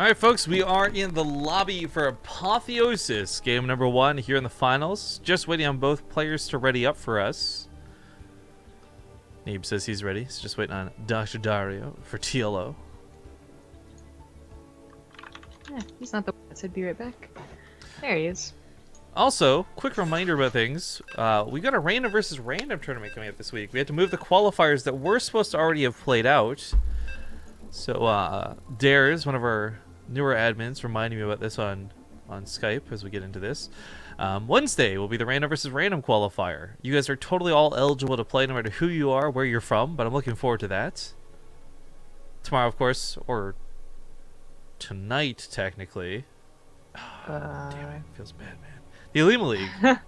Alright folks, we are in the lobby for Apotheosis, game number 1 here in the finals. Just waiting on both players to ready up for us. Neeb says he's ready, so just waiting on Dr. Dario for TLO. Yeah, he's not the one that said be right back. There he is. Also, quick reminder about things. We got a random versus random tournament coming up this week. We had to move the qualifiers that were supposed to already have played out. So, Dares, one of our newer admins, reminding me about this on Skype as we get into this. Wednesday will be the random versus random qualifier. You guys are totally all eligible to play no matter who you are, where you're from, but I'm looking forward to that. Tomorrow, of course, or tonight, technically. Damn it, feels bad, man. The Elima League. I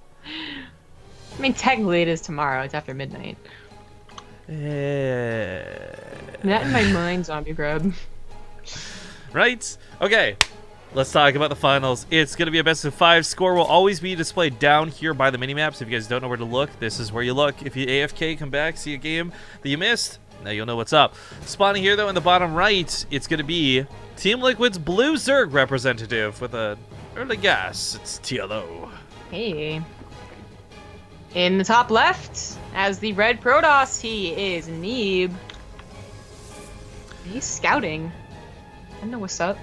mean, technically it is tomorrow. It's after midnight. That in my mind, zombie grub. Right? Okay. Let's talk about the finals. It's going to be a best of 5. Score will always be displayed down here by the minimaps. If you guys don't know where to look, this is where you look. If you AFK, come back, see a game that you missed, now you'll know what's up. Spawning here, though, in the bottom right, it's going to be Team Liquid's Blue Zerg representative with a early guess. It's TLO. Hey. In the top left, as the red Protoss, he is Neeb. He's scouting. I don't know what's up.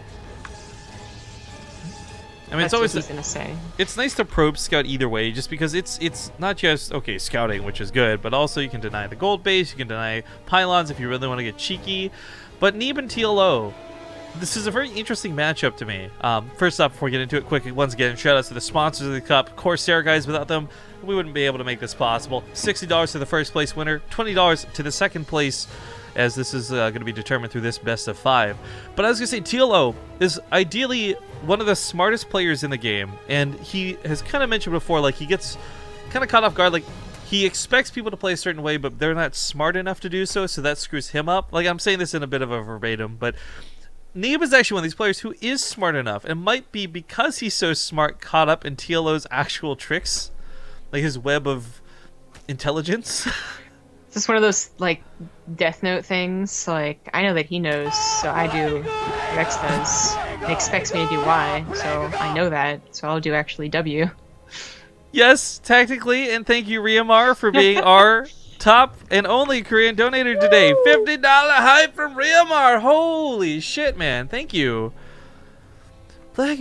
I mean, That's it's always what he's gonna say. It's nice to probe scout either way, just because it's not just okay scouting, which is good, but also you can deny the gold base, you can deny pylons if you really want to get cheeky. But Neeb and TLO, this is a very interesting matchup to me. First off, before we get into it, quick once again, shout outs to the sponsors of the cup, Corsair guys. Without them, we wouldn't be able to make this possible. $60 to the first place winner, $20 to the second place, as this is going to be determined through this best of 5. But I was going to say, TLO is ideally one of the smartest players in the game, and he has kind of mentioned before, like, he gets kind of caught off guard, like, he expects people to play a certain way, but they're not smart enough to do so, so that screws him up. Like, I'm saying this in a bit of a verbatim, but Neeb is actually one of these players who is smart enough, and might be, because he's so smart, caught up in TLO's actual tricks, like his web of intelligence. Is this one of those, like, Death Note things? Like, I know that he knows, so I do. Rex does. He expects me to do Y, so I know that, so I'll do actually W. Yes, technically, and thank you, Riamar, for being our top and only Korean donator today. $50 hype from Riamar. Holy shit, man. Thank you. Plague.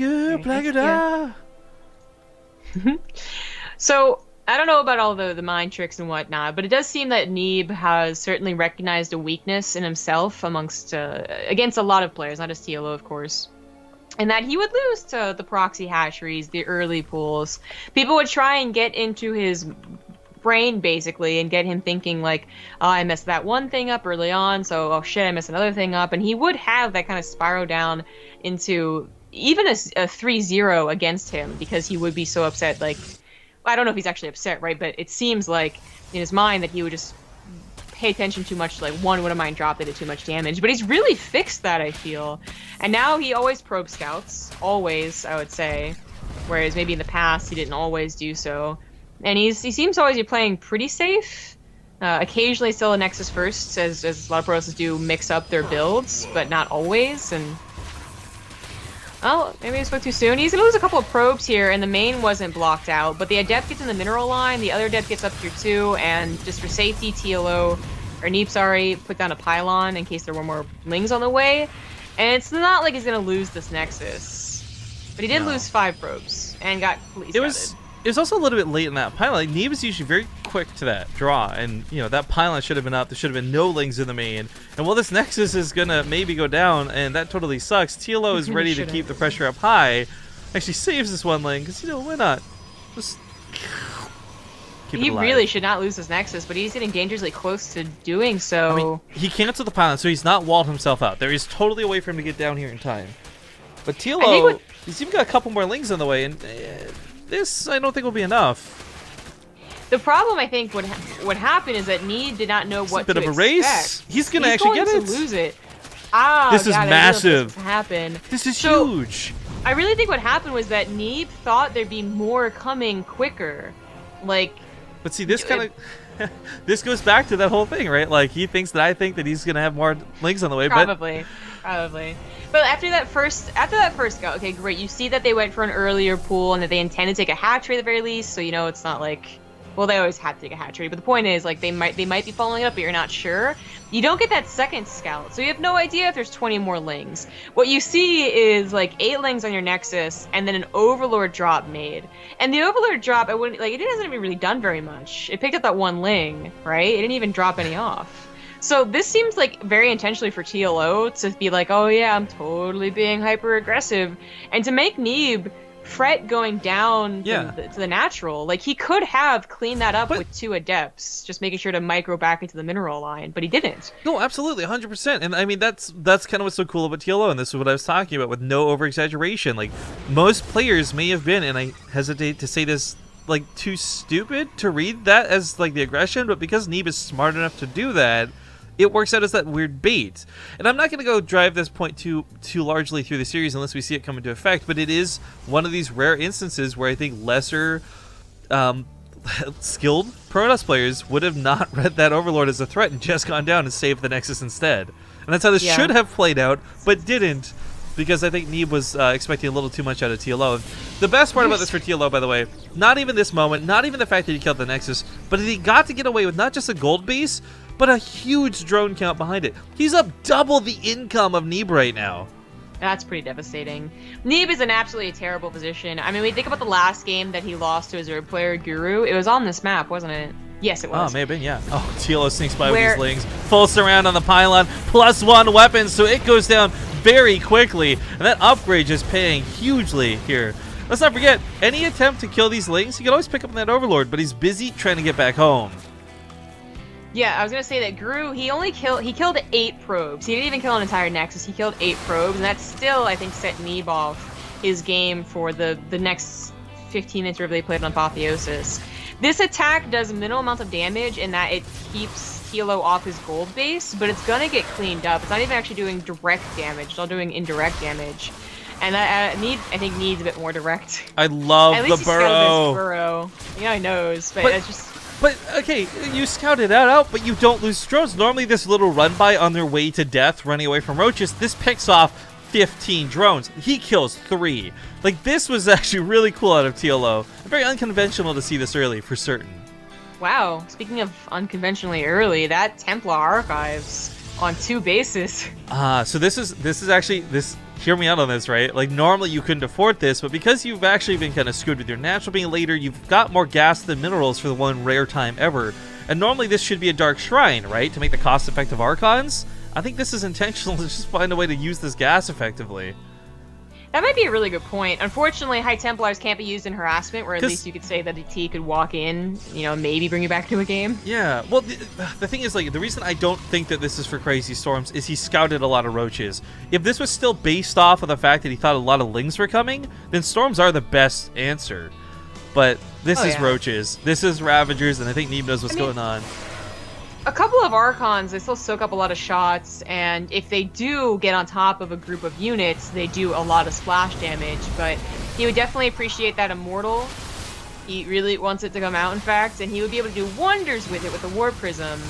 So, I don't know about all the mind tricks and whatnot, but it does seem that Neeb has certainly recognized a weakness in himself amongst against a lot of players, not just TLO, of course. And that he would lose to the proxy hatcheries, the early pools. People would try and get into his brain, basically, and get him thinking, like, oh, I messed that one thing up early on, so, oh shit, I messed another thing up. And he would have that kind of spiral down into even a 3-0 against him, because he would be so upset, like, I don't know if he's actually upset, right? But it seems like in his mind that he would just pay attention too much to, like, one would have mind drop that did too much damage. But he's really fixed that, I feel. And now he always probe scouts. Always, I would say. Whereas maybe in the past he didn't always do so. And he seems to always be playing pretty safe. Occasionally still a Nexus first, as a lot of pros do mix up their builds, but not always. And oh, maybe I spoke too soon. He's gonna lose a couple of probes here, and the main wasn't blocked out, but the Adept gets in the mineral line, the other Adept gets up here too, and just for safety, TLO, or Neeb, sorry, put down a pylon in case there were more lings on the way. And it's not like he's gonna lose this Nexus. But he did lose 5 probes, and got police It was also a little bit late in that pylon. Like, Neeb is usually very quick to that draw, and you know that pylon should have been up. There should have been no lings in the main. And while this Nexus is gonna maybe go down, and that totally sucks, TLO is ready to keep the pressure up high. Actually saves this one lane, because, you know, why not? Just keep it alive. He really should not lose this Nexus, but he's getting dangerously close to doing so. I mean, he canceled the pylon, so he's not walled himself out. There is totally a way for him to get down here in time. But TLO, he's even got a couple more lings on the way, and this, I don't think, will be enough. The problem, I think, would happen is that Neeb did not know what to expect. It's a bit of a race. He's going to actually get it. He's going to lose it. Ah, this is massive. This is huge. I really think what happened was that Neeb thought there'd be more coming quicker. Like, but see, this kind of this goes back to that whole thing, right? Like, he thinks that I think that he's going to have more links on the way. Probably. Probably. But after that first go, okay, great. You see that they went for an earlier pool and that they intend to take a hatchery at the very least, so you know it's not like, well, they always have to take a hatchery, but the point is, like, they might be following it up, but you're not sure. You don't get that second scout, so you have no idea if there's 20 more lings. What you see is like 8 lings on your Nexus and then an Overlord drop made. And the Overlord drop, it hasn't even really done very much. It picked up that 1 ling, right? It didn't even drop any off. So this seems like very intentionally for TLO to be like, oh yeah, I'm totally being hyper aggressive, and to make Neeb fret going down to the natural. Like, he could have cleaned that up with 2 adepts, just making sure to micro back into the mineral line, but he didn't. No, absolutely, 100%. And I mean, that's kind of what's so cool about TLO, and this is what I was talking about with no over-exaggeration. Like, most players may have been, and I hesitate to say this, like, too stupid to read that as, like, the aggression, but because Neeb is smart enough to do that, it works out as that weird bait. And I'm not going to go drive this point too largely through the series unless we see it come into effect, but it is one of these rare instances where I think lesser skilled Protoss players would have not read that Overlord as a threat and just gone down and saved the Nexus instead. And that's how this should have played out, but didn't, because I think Neeb was expecting a little too much out of TLO. The best part about this for TLO, by the way, not even this moment, not even the fact that he killed the Nexus, but that he got to get away with not just a gold base, but a huge drone count behind it. He's up double the income of Neeb right now. That's pretty devastating. Neeb is in absolutely terrible position. I mean, we think about the last game that he lost to his third player, Guru. It was on this map, wasn't it? Yes, it was. Oh, may have been, yeah. Oh, TLO sneaks by with these lings. Full surround on the pylon, +1 weapon, so it goes down very quickly. And that upgrade just paying hugely here. Let's not forget, any attempt to kill these lings, you can always pick up on that Overlord, but he's busy trying to get back home. Yeah, I was gonna say that Gru, he killed 8 probes. He didn't even kill an entire Nexus. He killed 8 probes, and that still, I think, set Neeb off his game for the next 15 minutes wherever they played on Apotheosis. This attack does minimal amount of damage in that it keeps TLO off his gold base, but it's gonna get cleaned up. It's not even actually doing direct damage. It's all doing indirect damage. And I think needs a bit more direct. I love At the least burrow. Burrow. You know, he knows, but it's just... But, okay, you scouted that out, but you don't lose drones. Normally this little run-by on their way to death, running away from roaches, this picks off 15 drones. He kills 3. Like, this was actually really cool out of TLO. Very unconventional to see this early, for certain. Wow, speaking of unconventionally early, that Templar archives on 2 bases. So this is actually, hear me out on this, right? Like, normally you couldn't afford this, but because you've actually been kind of screwed with your natural being later, you've got more gas than minerals for the one rare time ever. And normally this should be a Dark Shrine, right? To make the cost-effective Archons. I think this is intentional to just find a way to use this gas effectively. That might be a really good point. Unfortunately, High Templars can't be used in harassment, where at least you could say that the T could walk in, you know, maybe bring you back to a game. Yeah, well, the thing is, like, the reason I don't think that this is for Crazy Storms is he scouted a lot of roaches. If this was still based off of the fact that he thought a lot of lings were coming, then Storms are the best answer. But this is roaches, this is Ravagers, and I think Neeb knows what's going on. A couple of Archons, they still soak up a lot of shots, and if they do get on top of a group of units, they do a lot of splash damage, but he would definitely appreciate that Immortal. He really wants it to come out, in fact, and he would be able to do wonders with it with the War Prism.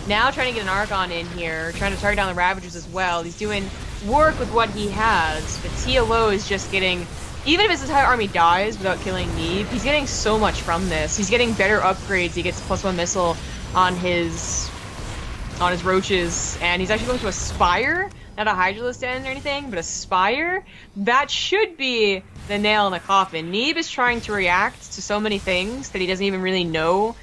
Now trying to get an Archon in here, trying to target down the Ravagers as well. He's doing work with what he has, but TLO is just getting... Even if his entire army dies without killing Neeb, he's getting so much from this. He's getting better upgrades. He gets +1 missile on his roaches, and he's actually going to a Spire, not a Hydralisk Den or anything, but a Spire. That should be the nail in the coffin. Neeb is trying to react to so many things that he doesn't even really know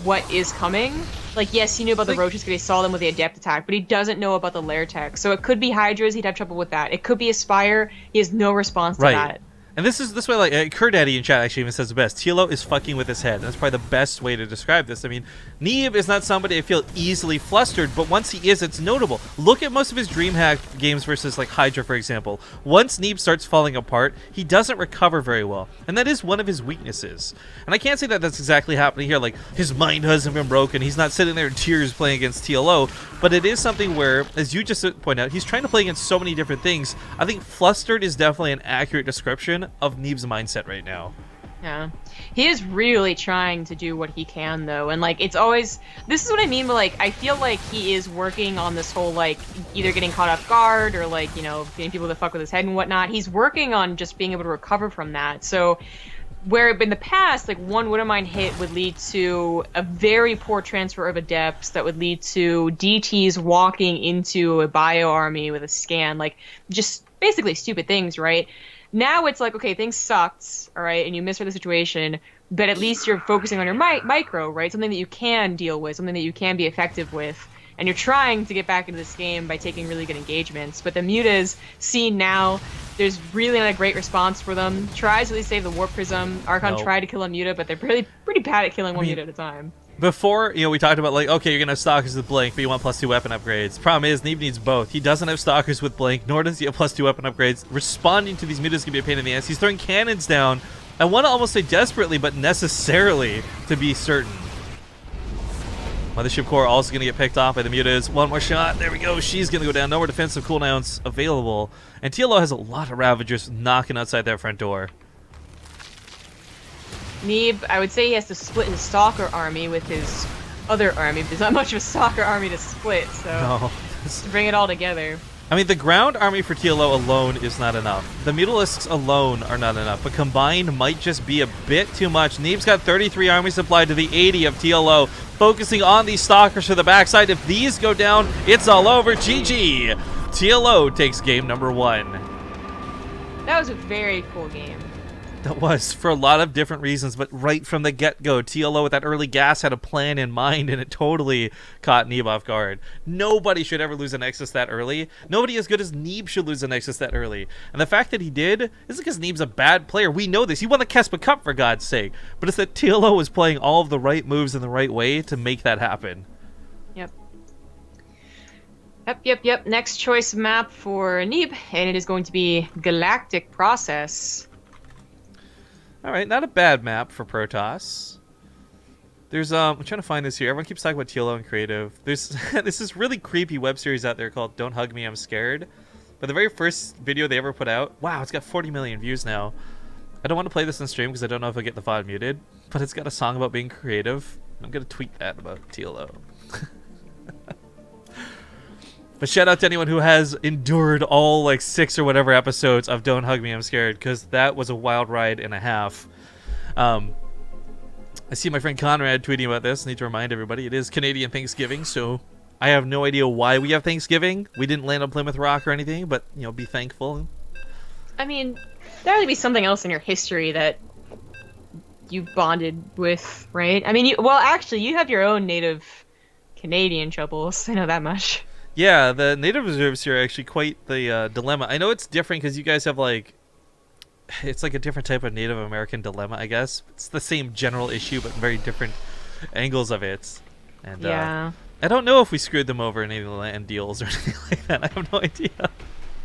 what is coming. Like, yes, he knew about the roaches because he saw them with the Adept attack, but he doesn't know about the Lair tech. So it could be Hydras, he'd have trouble with that. It could be a Spire, he has no response to that. And this way, like, Kurdaddy in chat actually even says the best. TLO is fucking with his head. That's probably the best way to describe this. I mean, Neeb is not somebody I feel easily flustered, but once he is, it's notable. Look at most of his DreamHack games versus, like, Hydra, for example. Once Neeb starts falling apart, he doesn't recover very well. And that is one of his weaknesses. And I can't say that that's exactly happening here. Like, his mind hasn't been broken. He's not sitting there in tears playing against TLO. But it is something where, as you just pointed out, he's trying to play against so many different things. I think flustered is definitely an accurate description of Neeb's mindset right now. Yeah. He is really trying to do what he can, though, and, like, it's always... This is what I mean, but, like, I feel like he is working on this whole, like, either getting caught off guard or, like, you know, getting people to fuck with his head and whatnot. He's working on just being able to recover from that, so... Where in the past, like, one Widowmine hit would lead to a very poor transfer of adepts that would lead to DTs walking into a bio army with a scan, like, just basically stupid things, right? Now it's like, okay, things sucked, all right, and you misread the situation, but at least you're focusing on your micro, right? Something that you can deal with, something that you can be effective with, and you're trying to get back into this game by taking really good engagements. But the mutas seen now, there's really not a great response for them. Tries to at least save the Warp Prism. Archon tried to kill a muta, but they're pretty bad at killing one muta at a time. Before, you know, we talked about, like, okay, you're going to have stalkers with Blink, but you want +2 weapon upgrades. Problem is, Neeb needs both. He doesn't have stalkers with Blink, nor does he have +2 weapon upgrades. Responding to these mutas can be a pain in the ass. He's throwing cannons down. I want to almost say desperately, but necessarily to be certain. Mothership Core also going to get picked off by the mutas. One more shot. There we go. She's going to go down. No more defensive cooldowns available. And TLO has a lot of Ravagers knocking outside their front door. Neeb, I would say he has to split his Stalker army with his other army, but there's not much of a Stalker army to split, so to bring it all together. I mean, the ground army for TLO alone is not enough. The Mutalisks alone are not enough, but combined might just be a bit too much. Neeb's got 33 armies supplied to the 80 of TLO, focusing on these Stalkers to the backside. If these go down, it's all over. GG! TLO takes game number 1. That was a very cool game. That was, for a lot of different reasons, but right from the get-go, TLO with that early gas had a plan in mind, and it totally caught Neeb off guard. Nobody should ever lose a Nexus that early. Nobody as good as Neeb should lose a Nexus that early. And the fact that he did isn't because Neeb's a bad player. We know this. He won the Kespa Cup, for God's sake. But it's that TLO was playing all of the right moves in the right way to make that happen. Yep. Next choice map for Neeb, and it is going to be Galactic Process. All right, not a bad map for Protoss. There's I'm trying to find this here. Everyone keeps talking about TLO and creative. There's this really creepy web series out there called "Don't Hug Me, I'm Scared." But the very first video they ever put out, wow, it's got 40 million views now. I don't want to play this in stream because I don't know if I get the VOD muted. But it's got a song about being creative. I'm gonna tweet that about TLO. But shout out to anyone who has endured all, like, 6 or whatever episodes of Don't Hug Me, I'm Scared, because that was a wild ride and a half. I see my friend Conrad tweeting about this. I need to remind everybody, it is Canadian Thanksgiving, so I have no idea why we have Thanksgiving. We didn't land on Plymouth Rock or anything, but, you know, be thankful. I mean, there ought to be something else in your history that you bonded with, right? I mean, well, actually, you have your own native Canadian troubles. I know that much. Yeah, the native reserves here are actually quite the dilemma. I know it's different because you guys have, like, it's like a different type of Native American dilemma, I guess. It's the same general issue, but very different angles of it. And yeah. I don't know if we screwed them over in any land deals or anything like that. I have no idea.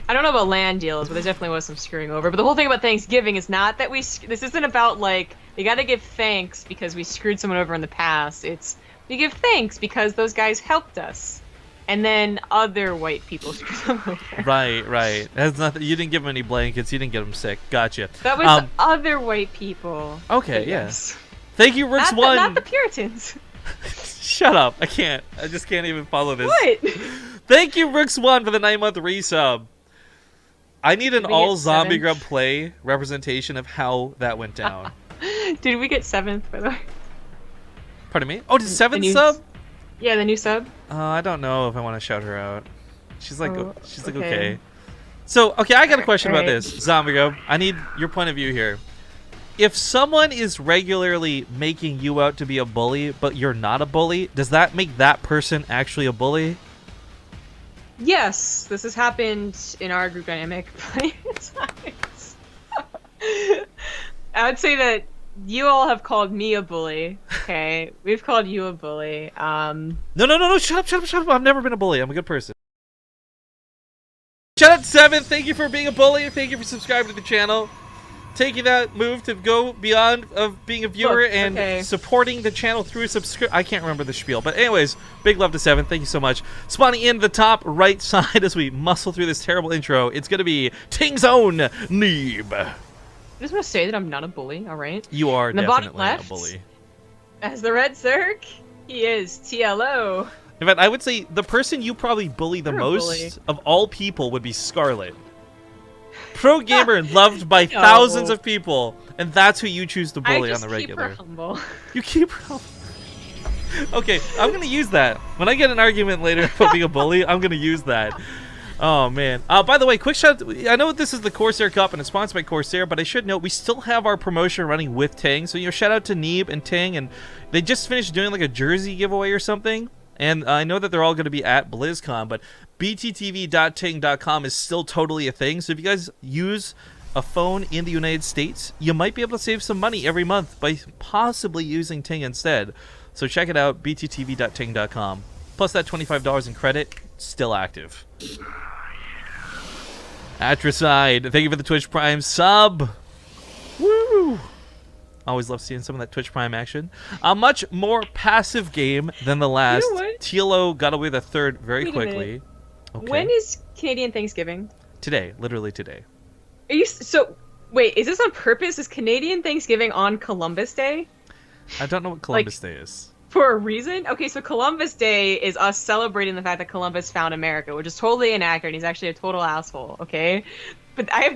I don't know about land deals, but there definitely was some screwing over. But the whole thing about Thanksgiving is not that this isn't about, like, we gotta give thanks because we screwed someone over in the past. It's, we give thanks because those guys helped us. And then other white people screwed them over. Right. That's nothing. You didn't give them any blankets. You didn't get them sick. Gotcha. That was other white people. Okay, yes. Thank you, Rooks1. Not the Puritans. Shut up. I can't. I just can't even follow this. What? Thank you, Rooks1, for the 9-month resub. I need an all Zombie Grub play representation of how that went down. Did we get 7th, by the way? Pardon me? Oh, did 7th sub? Yeah, the new sub. I don't know if I want to shout her out. She's like, okay. So, okay, I got a question about this. Zombie Grub, I need your point of view here. If someone is regularly making you out to be a bully, but you're not a bully, does that make that person actually a bully? Yes, this has happened in our group dynamic plenty of times. I would say that you all have called me a bully. Okay, we've called you a bully. No! Shut up! I've never been a bully. I'm a good person. Shout out to 7. Thank you for being a bully. Thank you for subscribing to the channel. Taking that move to go beyond of being a viewer and supporting the channel through I can't remember the spiel, but anyways, big love to 7. Thank you so much. Spawning in the top right side as we muscle through this terrible intro, it's gonna be Ting's own Neeb. just want to say that I'm not a bully, alright? You are In the bottom definitely a left, bully. as the red Zerg, he is TLO. In fact, I would say the person you probably bully the You're a most bully. of all people would be Scarlet. Pro gamer loved by No. thousands of people, and that's who you choose to bully I on just the keep her regular. humble. You keep her. Okay, I'm gonna use that. When I get an argument later about being a bully, I'm gonna use that. Oh man. By the way, quick shout. I know this is the Corsair Cup and it's sponsored by Corsair, but I should note we still have our promotion running with Ting. So shout out to Neeb and Ting, and they just finished doing like a jersey giveaway or something. And I know that they're all going to be at BlizzCon, but bttv.ting.com is still totally a thing. So if you guys use a phone in the United States, you might be able to save some money every month by possibly using Ting instead. So check it out, bttv.ting.com. Plus that $25 in credit, still active. Atricide, thank you for the Twitch Prime sub. Woo! Always love seeing some of that Twitch Prime action. A much more passive game than the last. You know what? TLO got away with a third very Wait a quickly. Okay. When is Canadian Thanksgiving? Today, literally today. Are you so? Wait, is this on purpose? Is Canadian Thanksgiving on Columbus Day I don't know what Columbus Day is. for a reason? Okay, so Columbus Day is us celebrating the fact that Columbus found America, which is totally inaccurate. He's actually a total asshole. Okay, but I've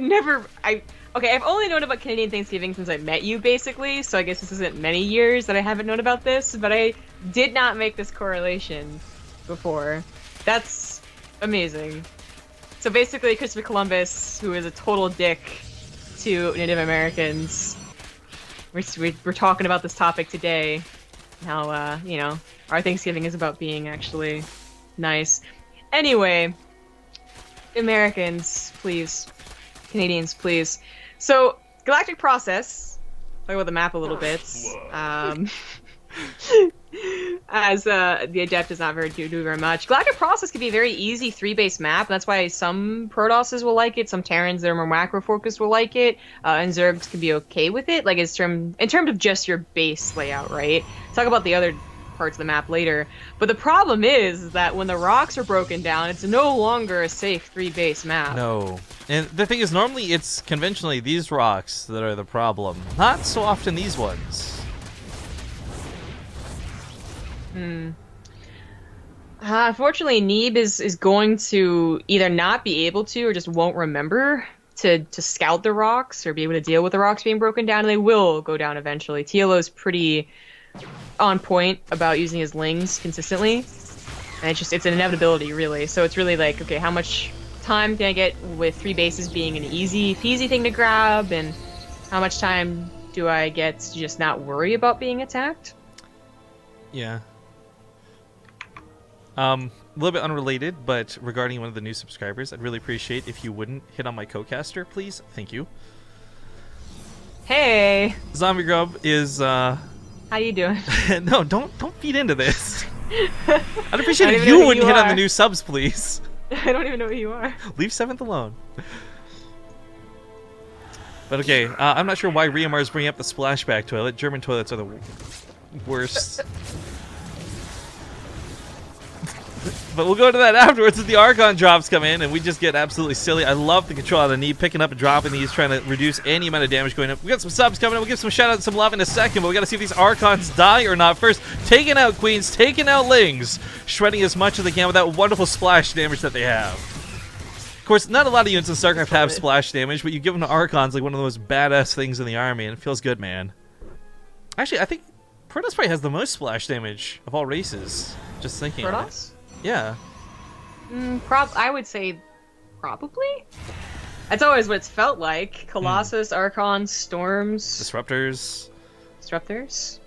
only known about Canadian Thanksgiving since I met you, basically. So I guess this isn't many years that I haven't known about this, but I did not make this correlation before. That's amazing. So basically, Christopher Columbus, who is a total dick to Native Americans, we're talking about this topic today. How, you know, our Thanksgiving is about being actually nice. Anyway, Americans, please. Canadians, please. So, Galactic Process, talk about the map a little bit. As the Adept does not do very much. Galactic Process can be a very easy 3-base map. That's why some Protosses will like it, some Terrans that are more macro-focused will like it, and Zergs can be okay with it, like in terms of just your base layout, right? Talk about the other parts of the map later. But the problem is that when the rocks are broken down, it's no longer a safe 3-base map. No. And the thing is, normally it's conventionally these rocks that are the problem. Not so often these ones. Unfortunately, Neeb is going to either not be able to or just won't remember to scout the rocks or be able to deal with the rocks being broken down, and they will go down eventually. TLO's pretty on point about using his lings consistently, and it's an inevitability, really. So it's really like, okay, how much time can I get with 3 bases being an easy peasy thing to grab, and how much time do I get to just not worry about being attacked? Yeah. A little bit unrelated, but regarding one of the new subscribers, I'd really appreciate if you wouldn't hit on my co-caster, please. Thank you. Hey, Zombie Grub is how you doing? no, don't feed into this. I'd appreciate I don't if even you know who wouldn't you hit on the are. new subs, please. I don't even know who you are. Leave 7th alone. But okay, I'm not sure why Riamar is bringing up the splashback toilet. German toilets are the worst. But we'll go to that afterwards as the Archon drops come in, and we just get absolutely silly. I love the control of the Neeb, picking up and dropping these, trying to reduce any amount of damage going up. We got some subs coming in. We'll give some shout out and some love in a second, but we got to see if these Archons die or not first. Taking out Queens, taking out Lings, shredding as much as they can with that wonderful splash damage that they have. Of course, not a lot of units in StarCraft have splash damage, but you give them to Archons like one of the most badass things in the army, and it feels good, man. Actually, I think Protoss probably has the most splash damage of all races. Just thinking of it. Protoss? Yeah. I would say probably. That's always what it's felt like. Colossus, Archons, Storms, Disruptors. Disruptors.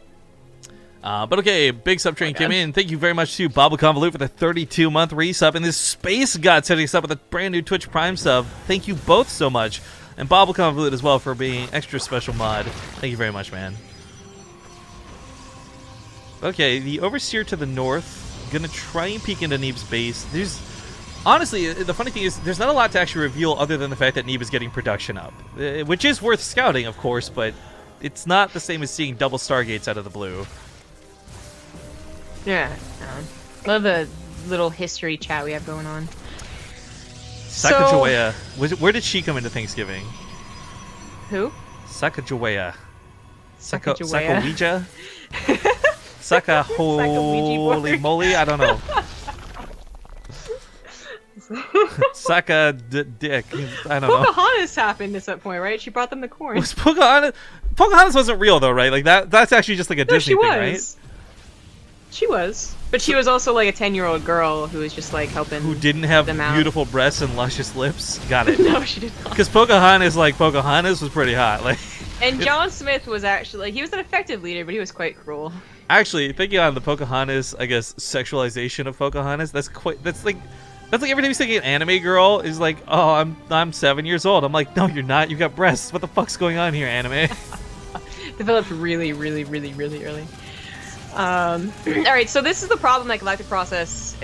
But okay, big sub train came in. Thank you very much to Bobble Convolute for the 32-month resub, and this Space God setting us up with a brand new Twitch Prime sub. Thank you both so much, and Bobble Convolute as well for being extra special mod. Thank you very much, man. Okay, the Overseer to the north. Gonna try and peek into Neeb's base. Honestly, the funny thing is, there's not a lot to actually reveal other than the fact that Neeb is getting production up, which is worth scouting, of course, but it's not the same as seeing double Stargates out of the blue. Yeah. Love the little history chat we have going on. Sacagawea, where did she come into Thanksgiving? Who? Sacagawea. Sacagawea. Sacagawea? Saka holy moly? I don't know. Saka dick. I don't know. Pocahontas happened at some point, right? She brought them the corn. Was Pocahontas? Pocahontas wasn't real though, right? Like that's actually just like a Disney thing, right? She was. But she was also like a 10-year-old girl who was just like helping. Who didn't have them out. beautiful breasts and luscious lips. Got it. No, she did not. Because Pocahontas, like Pocahontas, was pretty hot. Like. And John Smith was actually, he was an effective leader, but he was quite cruel. Actually, thinking on the Pocahontas, I guess sexualization of Pocahontas, that's like every time you say an anime girl is like, oh, I'm 7 years old. I'm like, no, you're not. You got breasts. What the fuck's going on here, anime? Developed really, really, really, really early. All right, so this is the problem that Galactic Process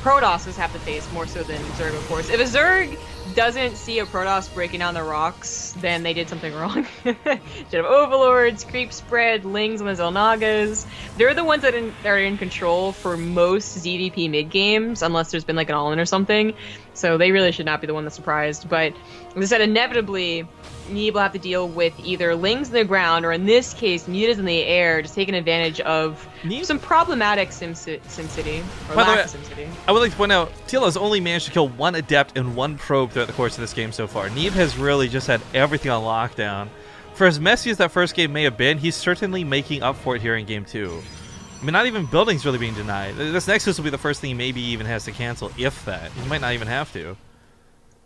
Protosses have to face more so than Zerg, of course. If a Zerg doesn't see a Protoss breaking down the rocks, then they did something wrong. Instead of Overlords, Creep Spread, Lings, and the Zelnagas, they're the ones that are in control for most ZVP mid games, unless there's been like an all-in or something. So they really should not be the one that's surprised. But as I said, inevitably, Neeb will have to deal with either Lings in the ground, or in this case, Mutas in the air, just taking advantage of some problematic SimCity, or lack of SimCity. I would like to point out, TLO has only managed to kill one Adept and one Probe throughout the course of this game so far. Neeb has really just had everything on lockdown. For as messy as that first game may have been, he's certainly making up for it here in Game 2. I mean, not even buildings really being denied. This Nexus will be the first thing he maybe even has to cancel, if that. He might not even have to.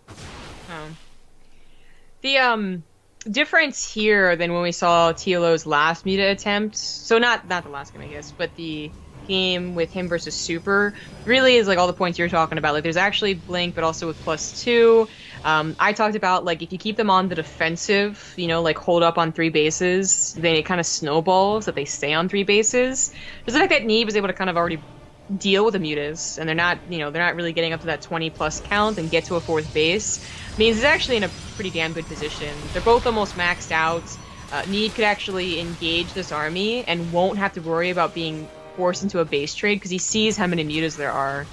Oh. The difference here than when we saw TLO's last Muta attempt, so not the last game I guess, but the game with him versus Super, really is like all the points you're talking about. Like there's actually Blink, but also with +2. I talked about like if you keep them on the defensive, you know, like hold up on 3 bases, then it kind of snowballs that they stay on 3 bases. There's the fact that Neeb is able to kind of already deal with the Mutas, and they're not really getting up to that 20+ count and get to a 4th base. Means he's actually in a pretty damn good position. They're both almost maxed out. Neeb could actually engage this army and won't have to worry about being forced into a base trade because he sees how many Mutas there are.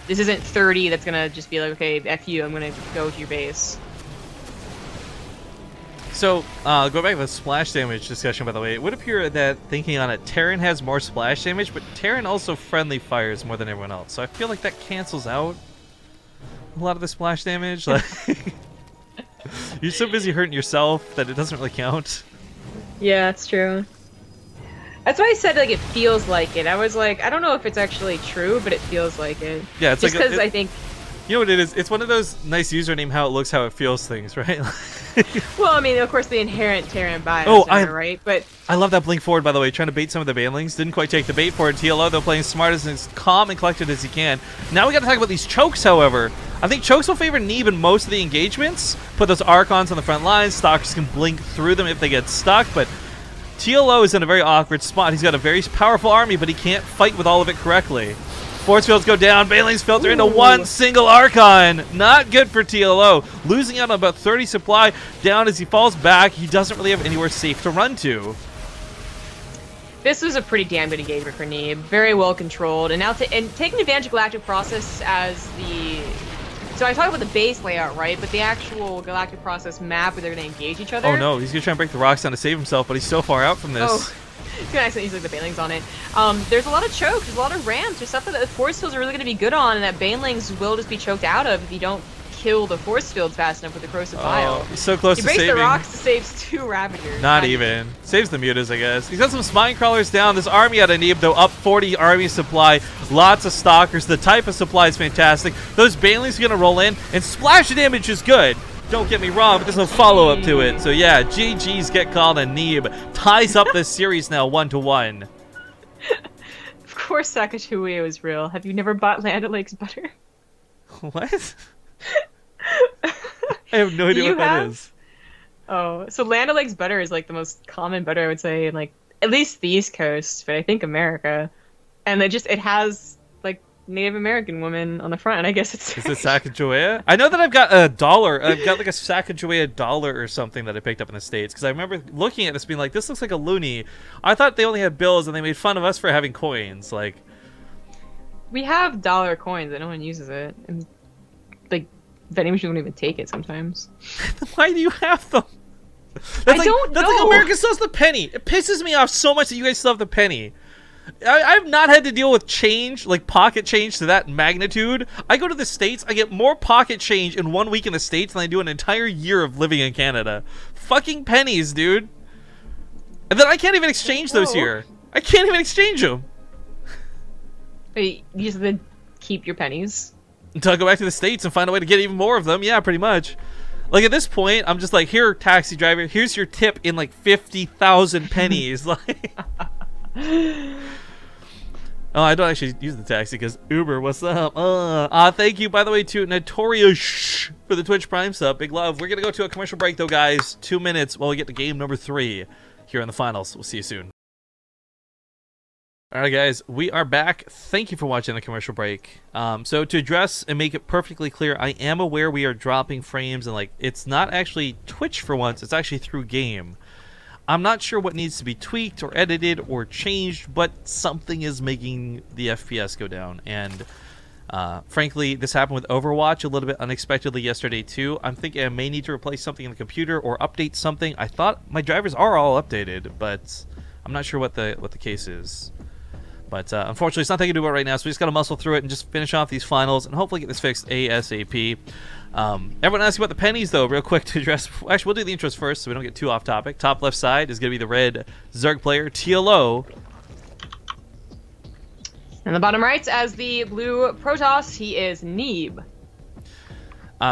This isn't 30 that's gonna just be like, okay, F you, I'm gonna go to your base. So, go back to the splash damage discussion, by the way. It would appear that, thinking on it, Terran has more splash damage, but Terran also friendly fires more than everyone else. So I feel like that cancels out a lot of the splash damage. Like, you're so busy hurting yourself that it doesn't really count. Yeah, that's true. That's why I said, like, it feels like it. I was like, I don't know if it's actually true, but it feels like it. Yeah, it's just like... because I think... You know what it is? It's one of those nice username how it looks, how it feels things, right? Well, I mean, of course, the inherent Terran bias, right? But I love that blink forward, by the way, trying to bait some of the banelings. Didn't quite take the bait for it. TLO, though, playing smart as calm and collected as he can. Now we got to talk about these chokes, however. I think chokes will favor Neeb in most of the engagements. Put those Archons on the front lines. Stalkers can blink through them if they get stuck, but TLO is in a very awkward spot. He's got a very powerful army, but he can't fight with all of it correctly. Force fields go down. Banelings filter into one single Archon. Not good for TLO. Losing out on about 30 supply down as he falls back. He doesn't really have anywhere safe to run to. This was a pretty damn good engagement for Neeb. Very well controlled. And now taking advantage of Galactic Process as the... So I talked about the base layout, right? But the actual Galactic Process map where they're going to engage each other. Oh no, he's going to try and break the rocks down to save himself, but he's so far out from this. Oh. It's gonna accidentally use like the Banelings on it. There's a lot of chokes, there's a lot of ramps, there's stuff that the force fields are really gonna be good on, and that Banelings will just be choked out of if you don't kill the force fields fast enough with the corrosive bile. He's so close to saving. He breaks the rocks to save 2 Ravagers. Not even. Saves the Mutas, I guess. He's got some Spine Crawlers down. This army out of Neeb, though, up 40 army supply. Lots of Stalkers. The type of supply is fantastic. Those Banelings are gonna roll in, and splash damage is good. Don't get me wrong, but there's no follow-up to it. So yeah, GG's get called, and Neeb ties up this series now 1-1. Of course Sacagawea was real. Have you never bought Land O'Lakes butter? What? I have no idea what that is. Oh, so Land O'Lakes butter is like the most common butter, I would say, in like at least the East Coast, but I think America. And it has like Native American woman on the front, and I guess it's... Is it Sacagawea? I know that I've got $1. I've got like a Sacagawea dollar or something that I picked up in the States, because I remember looking at this being like, this looks like a loonie. I thought they only had bills, and they made fun of us for having coins. Like, we have dollar coins, but no one uses it. And like, vending machines don't even take it sometimes. Why do you have them? That's don't that's know. like America still has the penny. It pisses me off so much that you guys still have the penny. I've not had to deal with change, like pocket change to that magnitude. I go to the States, I get more pocket change in 1 week in the States than I do an entire year of living in Canada. Fucking pennies, dude. And then I can't even exchange those here. I can't even exchange them. Wait, you just have to keep your pennies? Until I go back to the States and find a way to get even more of them. Yeah, pretty much. Like, at this point, I'm just like, here, taxi driver, here's your tip in like 50,000 pennies. Like... Oh, I don't actually use the taxi because Uber, what's up? Thank you, by the way, to Notorious for the Twitch Prime sub. Big love. We're going to go to a commercial break, though, guys. 2 minutes while we get to game number 3 here in the finals. We'll see you soon. All right, guys, we are back. Thank you for watching the commercial break. So to address and make it perfectly clear, I am aware we are dropping frames, and like it's not actually Twitch for once. It's actually through game. I'm not sure what needs to be tweaked or edited or changed, but something is making the FPS go down. And frankly, this happened with Overwatch a little bit unexpectedly yesterday too. I'm thinking I may need to replace something in the computer or update something. I thought my drivers are all updated, but I'm not sure what the case is. But unfortunately, it's nothing I can do about it right now, so we just got to muscle through it and just finish off these finals and hopefully get this fixed ASAP. Everyone asks about the pennies, though, real quick to address. Actually, we'll do the intros first so we don't get too off topic. Top left side is going to be the red Zerg player, TLO. And the bottom right, as the blue Protoss, he is Neeb.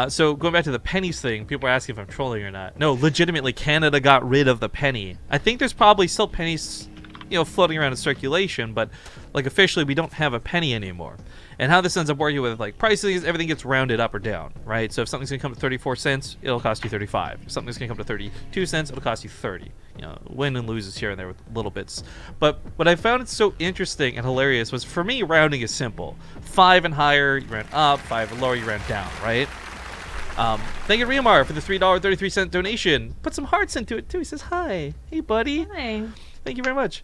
So going back to the pennies thing, people are asking if I'm trolling or not. No, legitimately, Canada got rid of the penny. I think there's probably still pennies, you know, floating around in circulation, but like officially we don't have a penny anymore. And how this ends up working with like pricing is everything gets rounded up or down, right? So if something's gonna come to 34 cents, it'll cost you 35. If something's gonna come to 32 cents, it'll cost you 30. You know, win and loses here and there with little bits. But what I found so interesting and hilarious was, for me, rounding is simple. 5 and higher, you round up. 5 and lower, you round down, right? Thank you, Riamar, for the $3.33 donation. Put some hearts into it too. He says hi. Hey, buddy. Hi. Thank you very much.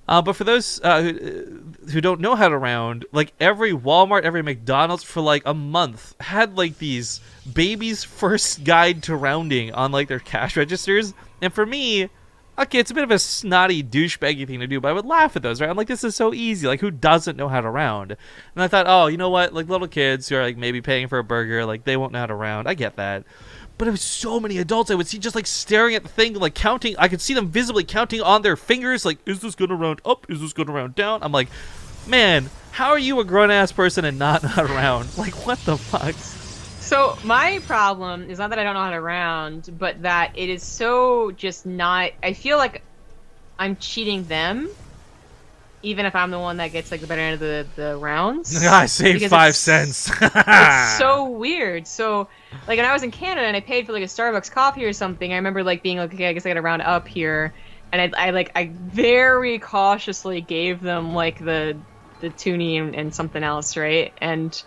But for those who don't know how to round, like every Walmart, every McDonald's for like a month had like these baby's first guide to rounding on like their cash registers. And for me, okay, it's a bit of a snotty douchebaggy thing to do, but I would laugh at those, right? I'm like, this is so easy. Like, who doesn't know how to round? And I thought, oh, you know what? Like little kids who are like maybe paying for a burger, like they won't know how to round. I get that. But it was so many adults I would see just like staring at the thing, like counting. I could see them visibly counting on their fingers, like, is this going to round up? Is this going to round down? I'm like, man, how are you a grown-ass person and not know how to round? Like, what the fuck? So my problem is not that I don't know how to round, but that it is so just not... I feel like I'm cheating them, even if I'm the one that gets like the better end of the rounds. I saved 5 cents. It's so weird. So, like, when I was in Canada and I paid for like a Starbucks coffee or something, I remember like being like, okay, I guess I gotta round up here, and I very cautiously gave them like the toonie and something else, right? And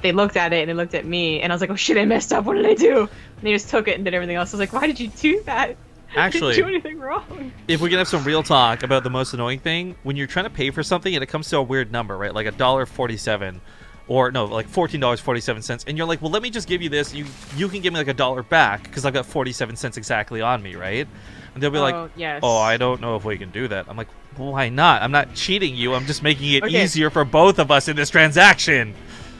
they looked at it and they looked at me, and I was like, oh shit, I messed up. What did I do? And they just took it and did everything else. I was like, why did you do that? Actually, didn't do anything wrong. If we can have some real talk about the most annoying thing, when you're trying to pay for something and it comes to a weird number, right? Like $1.47, or no, like $14.47, and you're like, well, let me just give you this. You can give me like $1 back because I've got 47 cents exactly on me, right? And they'll be like, yes. oh, I don't know if we can do that. I'm like, well, why not? I'm not cheating you. I'm just making it easier for both of us in this transaction.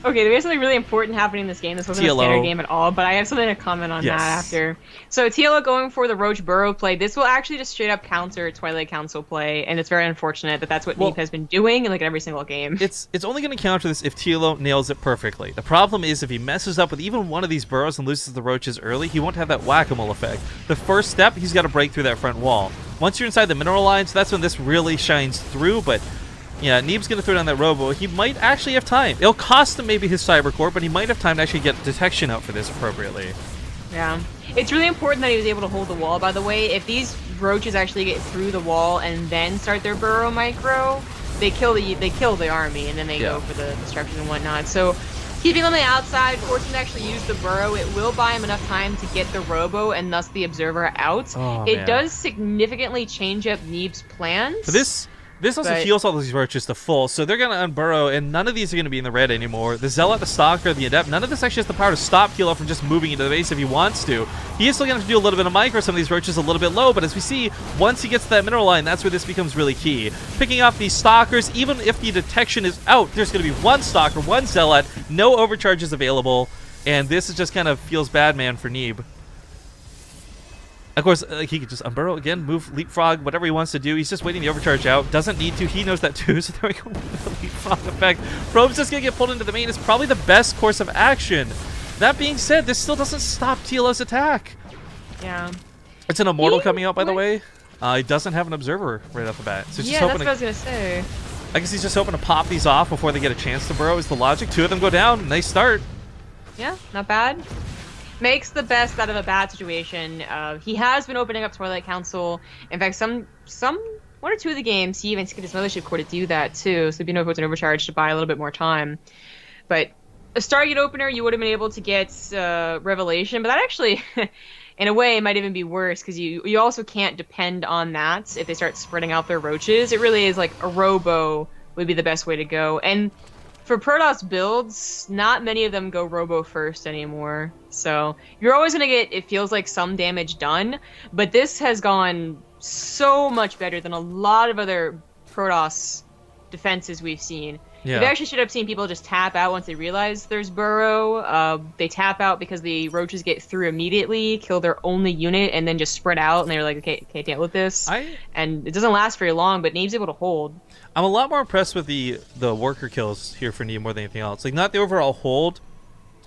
Okay, there is something really important happening in this game. This wasn't TLO. a standard game at all, but I have something to comment on that after. So TLO going for the Roach Burrow play. This will actually just straight up counter Twilight Council play, and it's very unfortunate that that's what Neeb has been doing in like every single game. It's only going to counter this if TLO nails it perfectly. The problem is if he messes up with even one of these burrows and loses the roaches early, he won't have that whack-a-mole effect. The first step, he's got to break through that front wall. Once you're inside the mineral lines, that's when this really shines through, but... yeah, Neeb's going to throw down that robo. He might actually have time. It'll cost him maybe his cyber core, but he might have time to actually get detection out for this appropriately. Yeah. It's really important that he was able to hold the wall, by the way. If these roaches actually get through the wall and then start their burrow micro, they kill the army, and then they go for the destruction and whatnot. So keeping on the outside, forcing to actually use the burrow, it will buy him enough time to get the robo and thus the observer out. Oh, it does significantly change up Neeb's plans. So This also heals all these roaches to full, so they're going to unburrow, and none of these are going to be in the red anymore. The Zealot, the Stalker, the Adept, none of this actually has the power to stop TLO from just moving into the base if he wants to. He is still going to have to do a little bit of micro. Some of these roaches a little bit low, but as we see, once he gets to that mineral line, that's where this becomes really key. Picking off these Stalkers, even if the detection is out, there's going to be one Stalker, one Zealot, no overcharges available, and this is just kind of feels bad, man, for Neeb. Of course, he could just unburrow again, move, leapfrog, whatever he wants to do. He's just waiting the overcharge out. Doesn't need to. He knows that too, so there we go with the leapfrog effect. Probe's just going to get pulled into the main. It's probably the best course of action. That being said, this still doesn't stop TLO's attack. Yeah. It's an Immortal coming out, by the way. He doesn't have an Observer right off the bat. So he's just hoping that's what I was going to say. I guess he's just hoping to pop these off before they get a chance to burrow is the logic. 2 of them go down. Nice start. Yeah, not bad. Makes the best out of a bad situation. He has been opening up Twilight Council. In fact, one or two of the games, he even skipped his Mothership Core to do that too. So if you know if it's an overcharge to buy a little bit more time. But a Stargate opener, you would have been able to get Revelation, but that actually, in a way, might even be worse because you also can't depend on that if they start spreading out their roaches. It really is like a Robo would be the best way to go. And for Protoss builds, not many of them go Robo first anymore. So you're always going to get, it feels like, some damage done. But this has gone so much better than a lot of other Protoss defenses we've seen. Yeah. We actually should have seen people just tap out once they realize there's burrow. They tap out because the roaches get through immediately, kill their only unit, and then just spread out. And they're like, okay, can't deal with this. And it doesn't last very long, but Neeb's able to hold. I'm a lot more impressed with the worker kills here for Neeb more than anything else. Like, not the overall hold,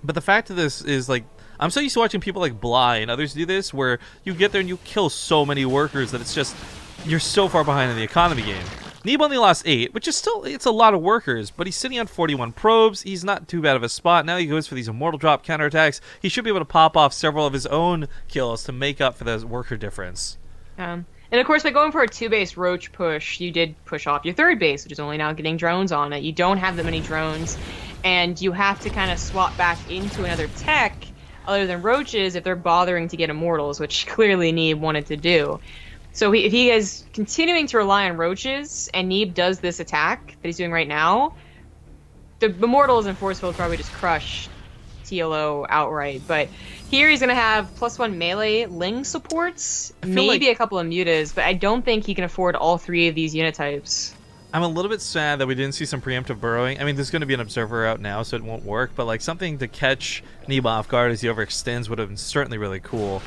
but the fact of this is, like, I'm so used to watching people like Bly and others do this, where you get there and you kill so many workers that it's just, you're so far behind in the economy game. Neeb only lost 8, which is still, it's a lot of workers, but he's sitting on 41 probes. He's not too bad of a spot. Now he goes for these Immortal Drop counterattacks. He should be able to pop off several of his own kills to make up for the worker difference. And of course, by going for a 2-base roach push, you did push off your 3rd base, which is only now getting drones on it. You don't have that many drones, and you have to kind of swap back into another tech other than roaches if they're bothering to get immortals, which clearly Neeb wanted to do. So if he is continuing to rely on roaches, and Neeb does this attack that he's doing right now, the immortals and force field probably just crush TLO outright. But here he's going to have +1 melee Ling supports, maybe a couple of mutas, but I don't think he can afford all 3 of these unit types. I'm a little bit sad that we didn't see some preemptive burrowing. I mean, there's going to be an observer out now, so it won't work, but like something to catch Neeb off guard as he overextends would have been certainly really cool.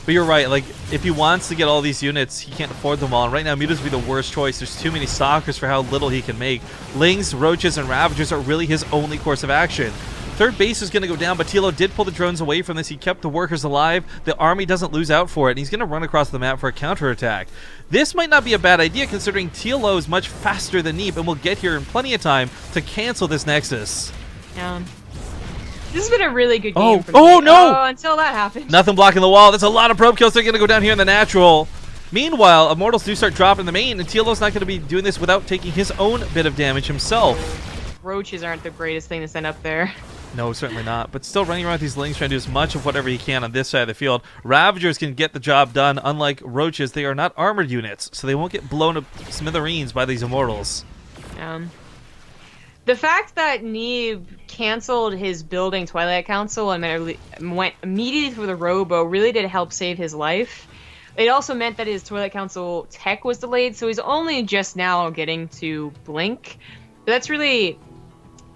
But you're right, like, if he wants to get all these units, he can't afford them all. And right now, mutas would be the worst choice. There's too many Stalkers for how little he can make. Lings, Roaches, and Ravagers are really his only course of action. 3rd base is going to go down, but TLO did pull the drones away from this. He kept the workers alive. The army doesn't lose out for it, and he's going to run across the map for a counterattack. This might not be a bad idea, considering TLO is much faster than Neeb, and will get here in plenty of time to cancel this Nexus. Yeah. This has been a really good game for me. Oh, no! Oh, until that happened. Nothing blocking the wall. That's a lot of probe kills. They're going to go down here in the natural. Meanwhile, Immortals do start dropping the main, and TLO's not going to be doing this without taking his own bit of damage himself. Roaches aren't the greatest thing to send up there. No, certainly not. But still running around with these Lings trying to do as much of whatever he can on this side of the field. Ravagers can get the job done. Unlike Roaches, they are not armored units, so they won't get blown to smithereens by these Immortals. The fact that Neeb canceled his building Twilight Council and went immediately for the Robo really did help save his life. It also meant that his Twilight Council tech was delayed, so he's only just now getting to blink. But that's really,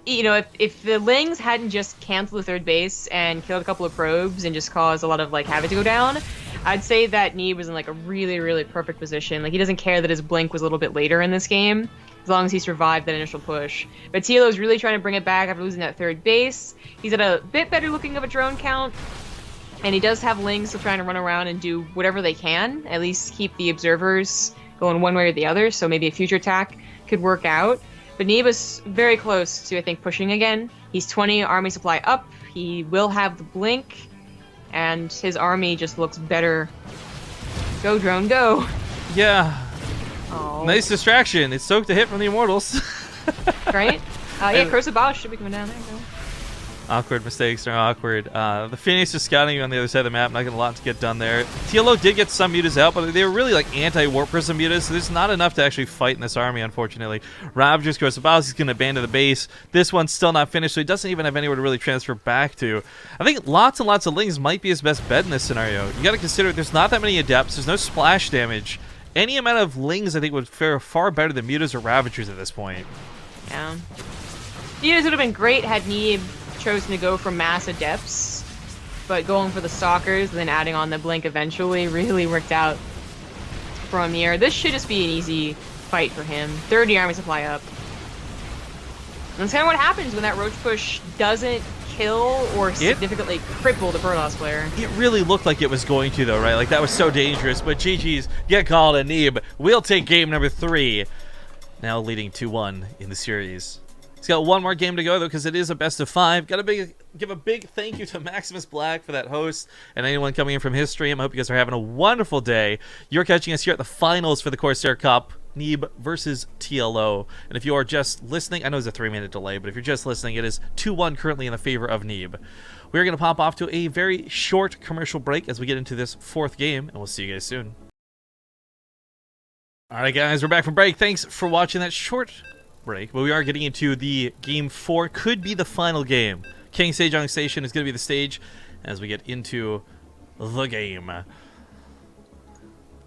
you know, if the Lings hadn't just canceled the 3rd base and killed a couple of probes and just caused a lot of like havoc to go down, I'd say that Neeb was in like a really, really perfect position. Like, he doesn't care that his blink was a little bit later in this game, as long as he survived that initial push. But TLO's really trying to bring it back after losing that 3rd base. He's at a bit better looking of a drone count, and he does have Lings still trying to run around and do whatever they can, at least keep the observers going one way or the other, so maybe a future attack could work out. But Neeb is very close to, I think, pushing again. He's 20 army supply up. He will have the blink, and his army just looks better. Go, drone, go! Yeah. Oh. Nice distraction. It soaked a hit from the Immortals. Right? Yeah, Corsair Gear should be coming down. There you go. Awkward mistakes are awkward. The Phoenix is scouting on the other side of the map. Not getting a lot to get done there. TLO did get some mutas out, but they were really like anti-warp prism mutas, so there's not enough to actually fight in this army, unfortunately. Ravagers goes to Bowser. He's going to abandon the base. This one's still not finished, so he doesn't even have anywhere to really transfer back to. I think lots and lots of Lings might be his best bet in this scenario. You got to consider there's not that many Adepts. There's no splash damage. Any amount of Lings, I think, would fare far better than mutas or Ravagers at this point. Yeah. Mutas would have been great had Neeb chosen to go for mass Adepts, but going for the Stalkers and then adding on the Blink eventually really worked out for Amir. This should just be an easy fight for him. 30 army supply up. And that's kind of what happens when that Roach Push doesn't kill or significantly cripple the Protoss player. It really looked like it was going to, though, right? Like, that was so dangerous, but GG's, get called a Neeb. We'll take game number 3. Now leading 2-1 in the series. He's got one more game to go, though, because it is a best of 5. Got to give a big thank you to Maximus Black for that host and anyone coming in from his stream. I hope you guys are having a wonderful day. You're catching us here at the finals for the Corsair Cup, Neeb versus TLO. And if you are just listening, I know there's a 3-minute delay, but if you're just listening, it is 2-1 currently in the favor of Neeb. We're going to pop off to a very short commercial break as we get into this 4th game, and we'll see you guys soon. All right, guys, we're back from break. Thanks for watching that short break, but we are getting into the game 4. Could be the final game. King Sejong Station is going to be the stage as we get into the game.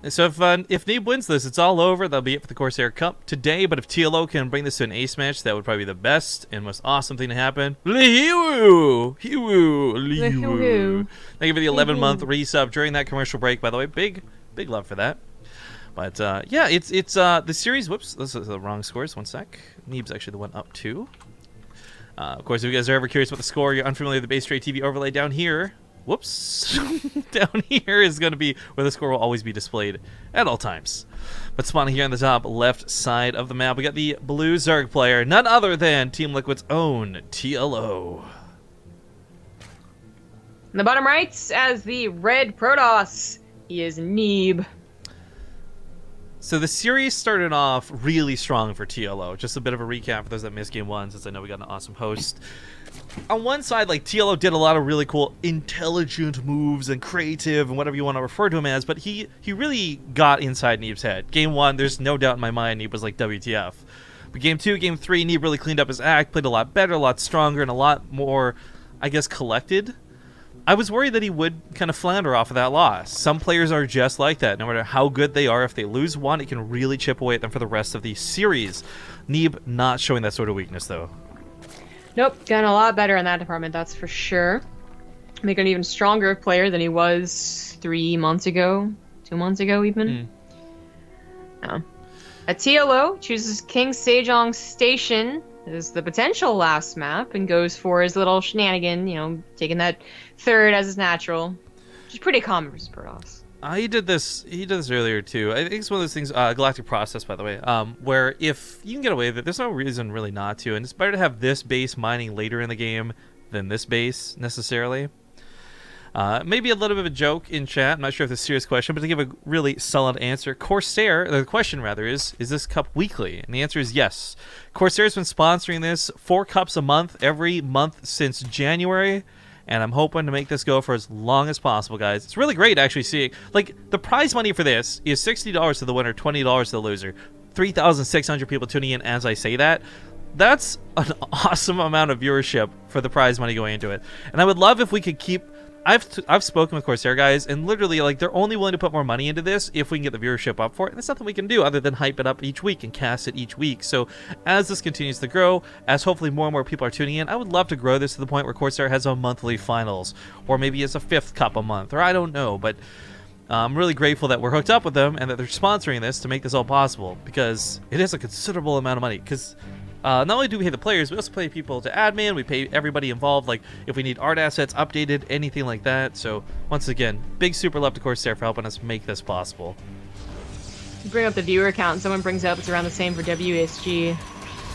And so if Neeb wins this, it's all over. That'll be it for the Corsair Cup today. But if TLO can bring this to an ace match, that would probably be the best and most awesome thing to happen. Liu! Thank you for the 11-month resub during that commercial break, by the way. Big love for that. But yeah, it's the series. Whoops, this is the wrong scores. 1 sec. Neeb's actually the one up 2. Of course, if you guys are ever curious about the score, you're unfamiliar with the BaseTradeTV overlay down here. Whoops, down here is going to be where the score will always be displayed at all times. But spawning here on the top left side of the map, we got the blue Zerg player, none other than Team Liquid's own TLO. In the bottom right, as the red Protoss, he is Neeb. So the series started off really strong for TLO. Just a bit of a recap for those that missed game 1, since I know we got an awesome host. On one side, like, TLO did a lot of really cool intelligent moves and creative and whatever you want to refer to him as, but he really got inside Neeb's head. Game 1, there's no doubt in my mind Neeb was like WTF. But game 2, game 3, Neeb really cleaned up his act, played a lot better, a lot stronger, and a lot more, I guess, collected. I was worried that he would kind of flounder off of that loss. Some players are just like that. No matter how good they are, if they lose one, it can really chip away at them for the rest of the series. Neeb not showing that sort of weakness, though. Nope, getting a lot better in that department, that's for sure. Making an even stronger player than he was 3 months ago, 2 months ago even. A TLO chooses King Sejong Station as the potential last map and goes for his little shenanigan, you know, taking that 3rd as his natural, which is pretty common for Protoss. He did this earlier too. I think it's one of those things, Galactic Process, by the way, where if you can get away with it, there's no reason really not to, and it's better to have this base mining later in the game than this base, necessarily. Maybe a little bit of a joke in chat, I'm not sure if it's a serious question, but to give a really solid answer, Corsair, the question rather is this cup weekly? And the answer is yes. Corsair's been sponsoring this 4 cups a month, every month since January, and I'm hoping to make this go for as long as possible, guys. It's really great actually seeing, like, the prize money for this is $60 to the winner, $20 to the loser. 3,600 people tuning in as I say that. That's an awesome amount of viewership for the prize money going into it. And I would love if we could keep... I've spoken with Corsair guys, and literally, like, they're only willing to put more money into this if we can get the viewership up for it. And there's nothing we can do other than hype it up each week and cast it each week. So as this continues to grow, as hopefully more and more people are tuning in, I would love to grow this to the point where Corsair has a monthly finals, or maybe it's a 5th cup a month, or I don't know. But I'm really grateful that we're hooked up with them and that they're sponsoring this to make this all possible, because it is a considerable amount of money. Because not only do we pay the players, we also pay people to admin, we pay everybody involved, like if we need art assets updated, anything like that. So once again, big super love to Corsair for helping us make this possible. You bring up the viewer count, someone brings up it's around the same for WSG.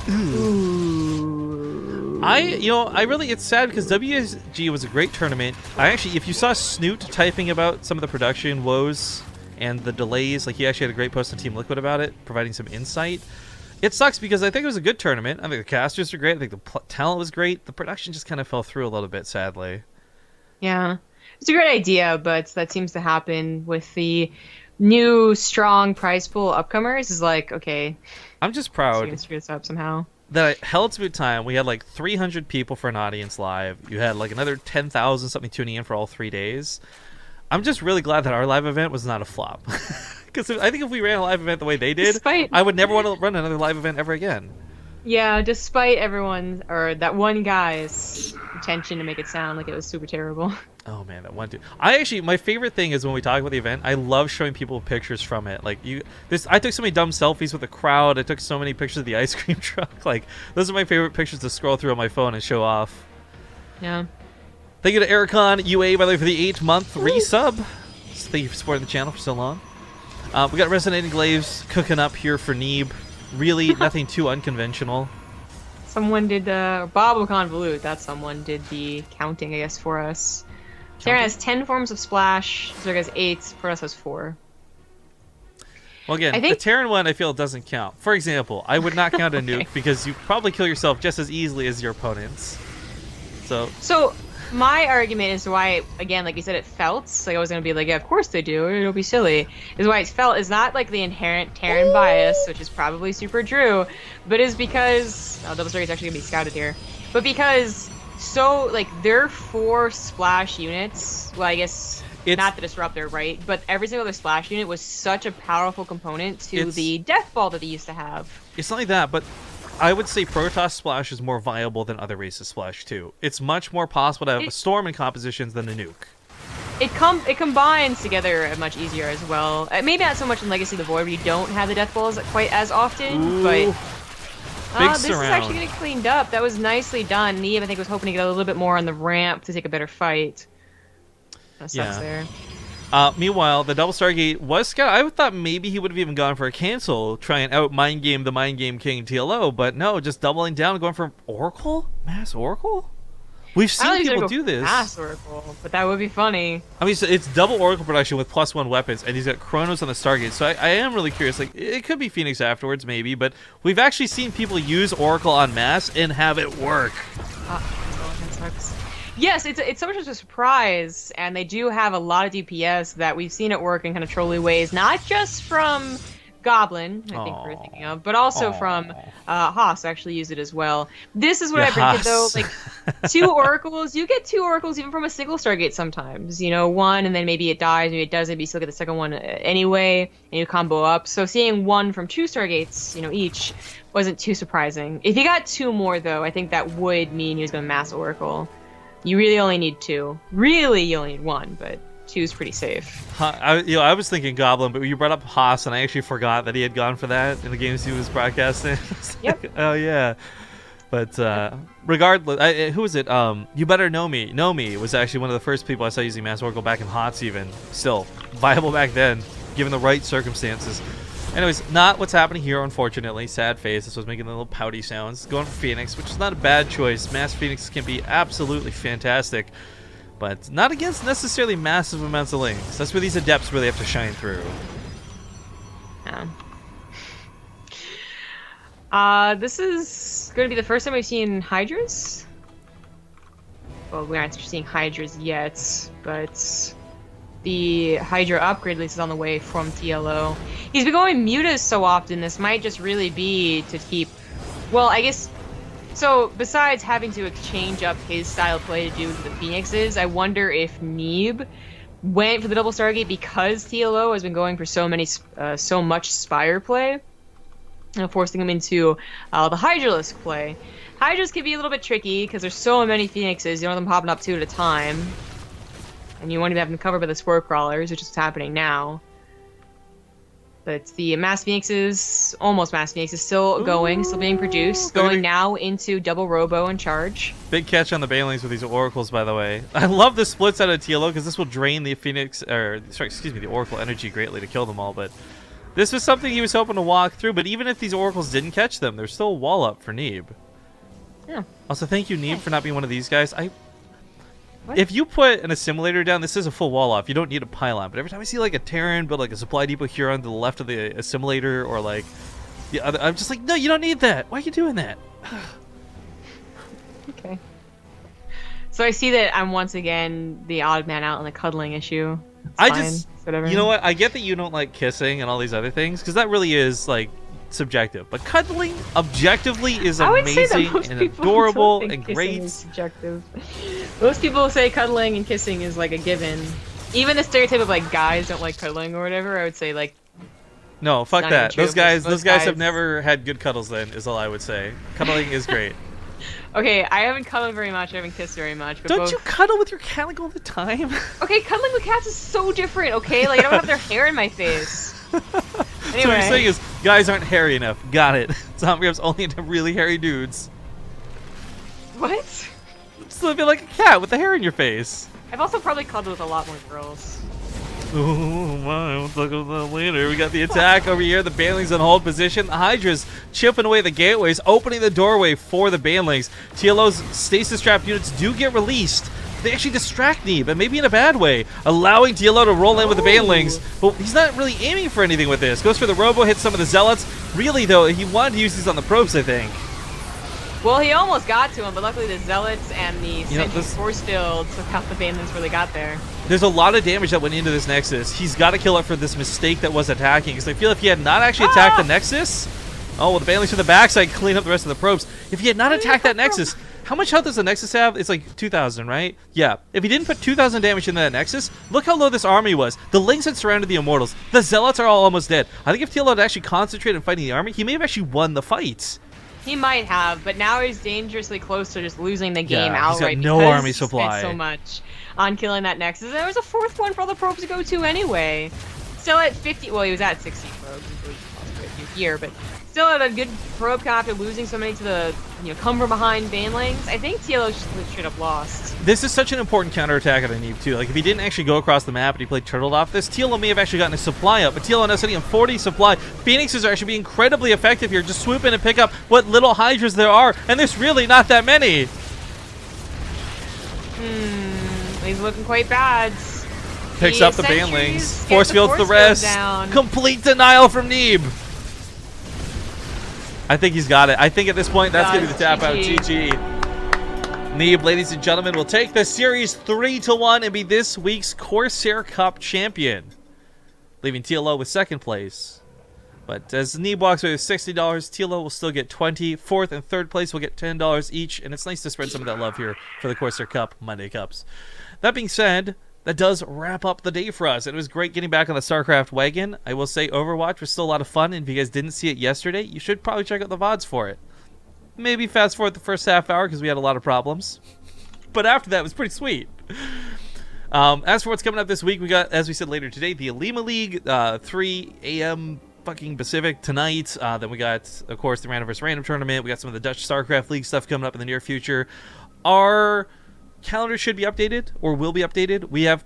Ooh. I really, it's sad because WSG was a great tournament. I actually, if you saw Snoot typing about some of the production woes and the delays, like he actually had a great post on Team Liquid about it, providing some insight. It sucks because I think it was a good tournament. I think the casters are great. I think the talent was great. The production just kind of fell through a little bit, sadly. Yeah. It's a great idea, but that seems to happen with the new strong prize pool upcomers. Is like, okay, I'm just so proud you're gonna screw this up somehow. that Hell It's About Time, we had like 300 people for an audience live. You had like another 10,000 something tuning in for all 3 days. I'm just really glad that our live event was not a flop. Because I think if we ran a live event the way they did, I would never want to run another live event ever again. Yeah, despite everyone's, or that one guy's intention to make it sound like it was super terrible. Oh man, that one dude. My favorite thing is when we talk about the event, I love showing people pictures from it. Like I took so many dumb selfies with the crowd. I took so many pictures of the ice cream truck. Like those are my favorite pictures to scroll through on my phone and show off. Yeah. Thank you to Ericon UA, by the way, for the 8-month resub. So thank you for supporting the channel for so long. We got Resonating Glaives cooking up here for Neeb. Really, nothing too unconventional. Someone did, Bob Convolute, that someone did the counting, I guess, for us. Terran has 10 forms of splash, Zerg has 8, Protoss has 4. Well, again, the Terran one I feel doesn't count. For example, I would not count a nuke because you probably kill yourself just as easily as your opponents. So my argument is why, again, like you said, it felt like I was going to be like, yeah, of course they do, it'll be silly, is why it felt is not like the inherent Terran bias, which is probably super true, but is because, Double Strike is actually going to be scouted here, but because, like, their 4 splash units, well, I guess, not the Disruptor, right, but every single other splash unit was such a powerful component to the Death Ball that they used to have. It's not like that, but I would say Protoss Splash is more viable than other races Splash too. It's much more possible to have a Storm in compositions than a nuke. It combines together much easier as well. Maybe not so much in Legacy of the Void where you don't have the Death Balls quite as often, but this is actually getting cleaned up. That was nicely done. Neeb, I think, was hoping to get a little bit more on the ramp to take a better fight. That sucks there. Meanwhile, the Double Stargate was scout. I thought maybe he would have even gone for a cancel, try and out mind game the mind game king TLO, but no, just doubling down and going for Oracle? Mass Oracle? We've seen people do this. Mass Oracle, but that would be funny. I mean, so it's double Oracle production with +1 weapons, and he's got Chronos on the Stargate, so I am really curious. Like, it could be Phoenix afterwards, maybe, but we've actually seen people use Oracle on Mass and have it work. That sucks. Yes, it's so much of a surprise, and they do have a lot of DPS that we've seen it work in kind of trolly ways, not just from Goblin, I think we're thinking of, but also from Haas actually used it as well. This is what I predicted, though. Like, 2 Oracles, you get 2 Oracles even from a single Stargate sometimes. You know, 1, and then maybe it dies, maybe it doesn't, but you still get the second one anyway, and you combo up. So seeing 1 from 2 Stargates, you know, each, wasn't too surprising. If you got 2 more, though, I think that would mean he was going to mass Oracle. You really only need 2. Really, you only need 1, but 2 is pretty safe. I was thinking Goblin, but you brought up Haas, and I actually forgot that he had gone for that in the games he was broadcasting. Yep. Oh, yeah. But regardless, who was it? You Better Know Me. Know Me was actually one of the first people I saw using Mass Oracle back in HOTS even. Still, viable back then, given the right circumstances. Anyways, not what's happening here, unfortunately. Sad face. This was making the little pouty sounds. Going for Phoenix, which is not a bad choice. Mass Phoenix can be absolutely fantastic, but not against necessarily massive amounts of links. That's where these Adepts really have to shine through. This is going to be the first time we've seen Hydras. Well, we aren't seeing Hydras yet, but the Hydra upgrade at least is on the way from TLO. He's been going Mutas so often, this might just really be to keep... Well, I guess... So, besides having to exchange up his style of play to do the Phoenixes, I wonder if Neeb went for the double Stargate because TLO has been going for so much Spire play, and forcing him into the Hydralisk play. Hydras can be a little bit tricky because there's so many Phoenixes, you don't want them popping up 2 at a time. And you want to have them covered by the Spore Crawlers, which is happening now. But the Mass Phoenixes, almost Mass Phoenixes, still going, still being produced. Going now into double Robo and Charge. Big catch on the Banelings with these Oracles, by the way. I love the splits out of TLO because this will drain the the Oracle energy greatly to kill them all. But this was something he was hoping to walk through. But even if these Oracles didn't catch them, there's still a wall up for Neeb. Yeah. Also, thank you, Neeb, for not being one of these guys. If you put an assimilator down, this is a full wall off. You don't need a pylon. But every time I see like a Terran build like a supply depot here on the left of the assimilator, or like the other. I'm just like, no, you don't need that. Why are you doing that? Okay. So I see that I'm once again the odd man out on the cuddling issue. It's fine. You know what? I get that you don't like kissing and all these other things because that really is like subjective. But cuddling, objectively, is amazing and adorable and great. Is subjective. Most people say cuddling and kissing is like a given. Even the stereotype of like guys don't like cuddling or whatever, I would say like. No, fuck that. Those guys have never had good cuddles. Then is all I would say. Cuddling is great. Okay, I haven't cuddled very much. I haven't kissed very much. But don't you cuddle with your cat like all the time? Okay, cuddling with cats is so different. Okay, like I don't have their hair in my face. Anyway. So what you're saying is guys aren't hairy enough. Got it. Zombie Rap's only into really hairy dudes. What? Just a bit like a cat with the hair in your face. I've also probably cuddled with a lot more girls. Oh my, we'll talk about that later. We got the attack over here. The Banlings in hold position. The Hydra's chipping away the gateways, opening the doorway for the Banlings. TLO's stasis trap units do get released. They actually distract Neeb, and maybe in a bad way, allowing TLO to roll in with the Banlings. But he's not really aiming for anything with this. Goes for the Robo, hits some of the Zealots. Really, though, he wanted to use these on the probes, I think. Well, he almost got to him, but luckily the Zealots and the Sentry Force Field took out the Banlings where they got there. There's a lot of damage that went into this Nexus. He's got to kill it for this mistake that was attacking, because I feel if he had not actually attacked the Nexus... Oh, well, the Banlings from the backside clean up the rest of the probes. If he had not attacked that Nexus... How much health does the Nexus have? It's like 2,000, right? Yeah. If he didn't put 2,000 damage into that Nexus, look how low this army was. The Lings had surrounded the Immortals. The Zealots are all almost dead. I think if TLO had actually concentrated on fighting the army, he may have actually won the fight. He might have, but now he's dangerously close to just losing the game outright. He's got no army supply. He spent so much on killing that Nexus. And there was a fourth one for all the probes to go to anyway. Still at 50. Well, he was at 60 probes until he lost a few here, but still at a good probe count after losing so many to the come from behind Banlings. I think TLO should have lost. This is such an important counterattack at Neeb too. Like if he didn't actually go across the map and he played turtled off this, TLO may have actually gotten a supply up, but TLO now sitting on 40 supply. Phoenixes are actually being incredibly effective here. Just swoop in and pick up what little Hydras there are, and there's really not that many. He's looking quite bad. Picks up the Banlings. Force fields the rest. Complete denial from Neeb. I think he's got it. I think at this point, that's going to be the tap out. GG. Neeb, ladies and gentlemen, will take the series 3-1 and be this week's Corsair Cup champion, leaving TLO with second place. But as Neeb walks away with $60, TLO will still get $20. Fourth and third place will get $10 each, and it's nice to spread some of that love here for the Corsair Cup Monday Cups. That being said, that does wrap up the day for us. It was great getting back on the StarCraft wagon. I will say Overwatch was still a lot of fun, and if you guys didn't see it yesterday, you should probably check out the VODs for it. Maybe fast forward the first half hour because we had a lot of problems. But after that, it was pretty sweet. As for what's coming up this week, we got, as we said later today, the Alima League, 3 a.m. fucking Pacific tonight. Then we got, of course, the Random vs. Random tournament. We got some of the Dutch StarCraft League stuff coming up in the near future. Our calendar should be updated, or will be updated. We have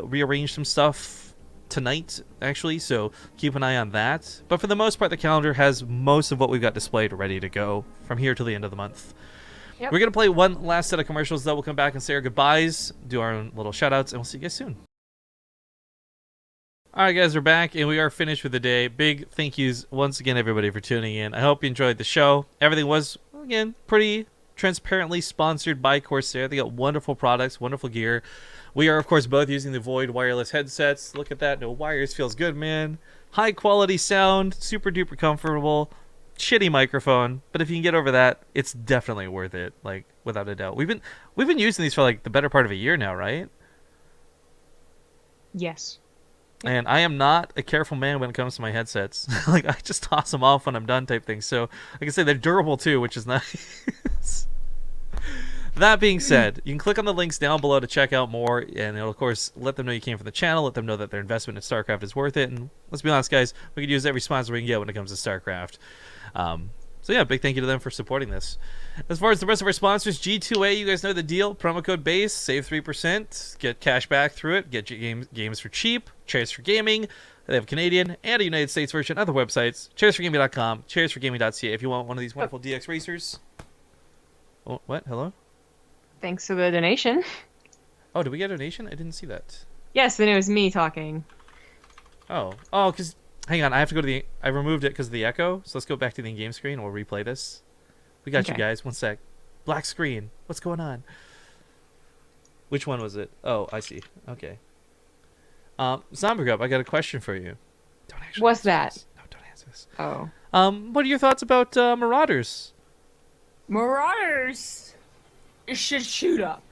rearranged some stuff tonight, actually, so keep an eye on that. But for the most part, the calendar has most of what we've got displayed ready to go from here till the end of the month. Yep. We're going to play one last set of commercials, then we'll come back and say our goodbyes, do our own little shout-outs, and we'll see you guys soon. Alright guys, we're back, and we are finished with the day. Big thank yous once again, everybody, for tuning in. I hope you enjoyed the show. Everything was, again, pretty transparently sponsored by Corsair. They got wonderful products, wonderful gear. We are, of course, both using the Void wireless headsets. Look at that. No wires. Feels good, man. High quality sound. Super duper comfortable. Shitty microphone. But if you can get over that, it's definitely worth it. Like, without a doubt. We've been using these for, like, the better part of a year now, right? Yes. And I am not a careful man when it comes to my headsets. Like, I just toss them off when I'm done type thing. So, like I say, they're durable too, which is nice. That being said, you can click on the links down below to check out more, and it'll, of course, let them know you came from the channel, let them know that their investment in StarCraft is worth it, and let's be honest, guys, we could use every sponsor we can get when it comes to StarCraft. So yeah, big thank you to them for supporting this. As far as the rest of our sponsors, G2A, you guys know the deal. Promo code BASE, save 3%, get cash back through it, get your games for cheap, Chairs for Gaming. They have a Canadian and a United States version. Other websites, chairsforgaming.com, chairsforgaming.ca if you want one of these wonderful DX racers. Oh, what? Hello? Thanks for the donation. Oh, did we get a donation? I didn't see that. Yes, then it was me talking. Oh, because Hang on, I have to go to the... I removed it because of the echo, so let's go back to the in-game screen and we'll replay this. We got you guys. One sec. Black screen. What's going on? Which one was it? Oh, I see. Okay. Zombie Grub, I got a question for you. Don't actually What's that? This. No, don't answer this. Oh. What are your thoughts about Marauders? Marauders should shoot up.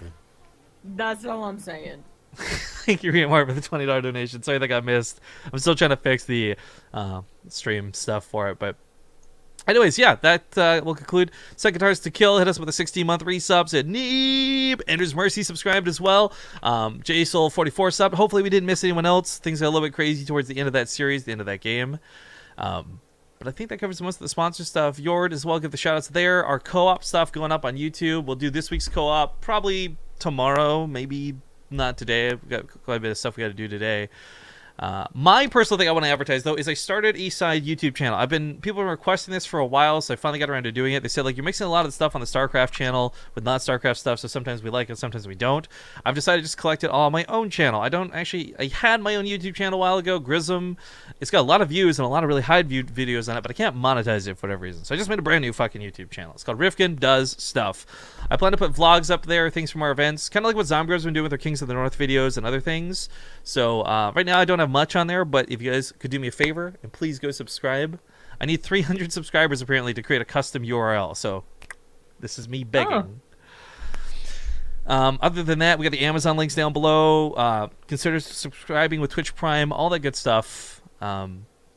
That's all I'm saying. Thank you, Rita Martin, for the $20 donation. Sorry that got missed. I'm still trying to fix the stream stuff for it, but anyways, yeah, that will conclude Second Guitars to Kill. Hit us with a 16-month resubs at Neeb. Andrew's Mercy subscribed as well. JSoul44 subbed. Hopefully we didn't miss anyone else. Things got a little bit crazy towards the end of that series, the end of that game. But I think that covers most of the sponsor stuff. Yord as well, give the shout-outs there. Our co-op stuff going up on YouTube. We'll do this week's co-op probably tomorrow, maybe not today. We've got quite a bit of stuff we got to do today. My personal thing I want to advertise, though, is I started Eastside YouTube channel. People have been requesting this for a while, so I finally got around to doing it. They said, like, you're mixing a lot of the stuff on the StarCraft channel with not StarCraft stuff, so sometimes we like it, sometimes we don't. I've decided to just collect it all on my own channel. I had my own YouTube channel a while ago, Grism. It's got a lot of views and a lot of really high-viewed videos on it, but I can't monetize it for whatever reason. So I just made a brand new fucking YouTube channel. It's called Rifkin Does Stuff. I plan to put vlogs up there, things from our events, kind of like what Zombie's been doing with their Kings of the North videos and other things. So right now I don't have much on there, but if you guys could do me a favor and please go subscribe. I need 300 subscribers apparently to create a custom URL, so this is me begging. Other than that, we got the Amazon links down below. Consider subscribing with Twitch Prime, all that good stuff. I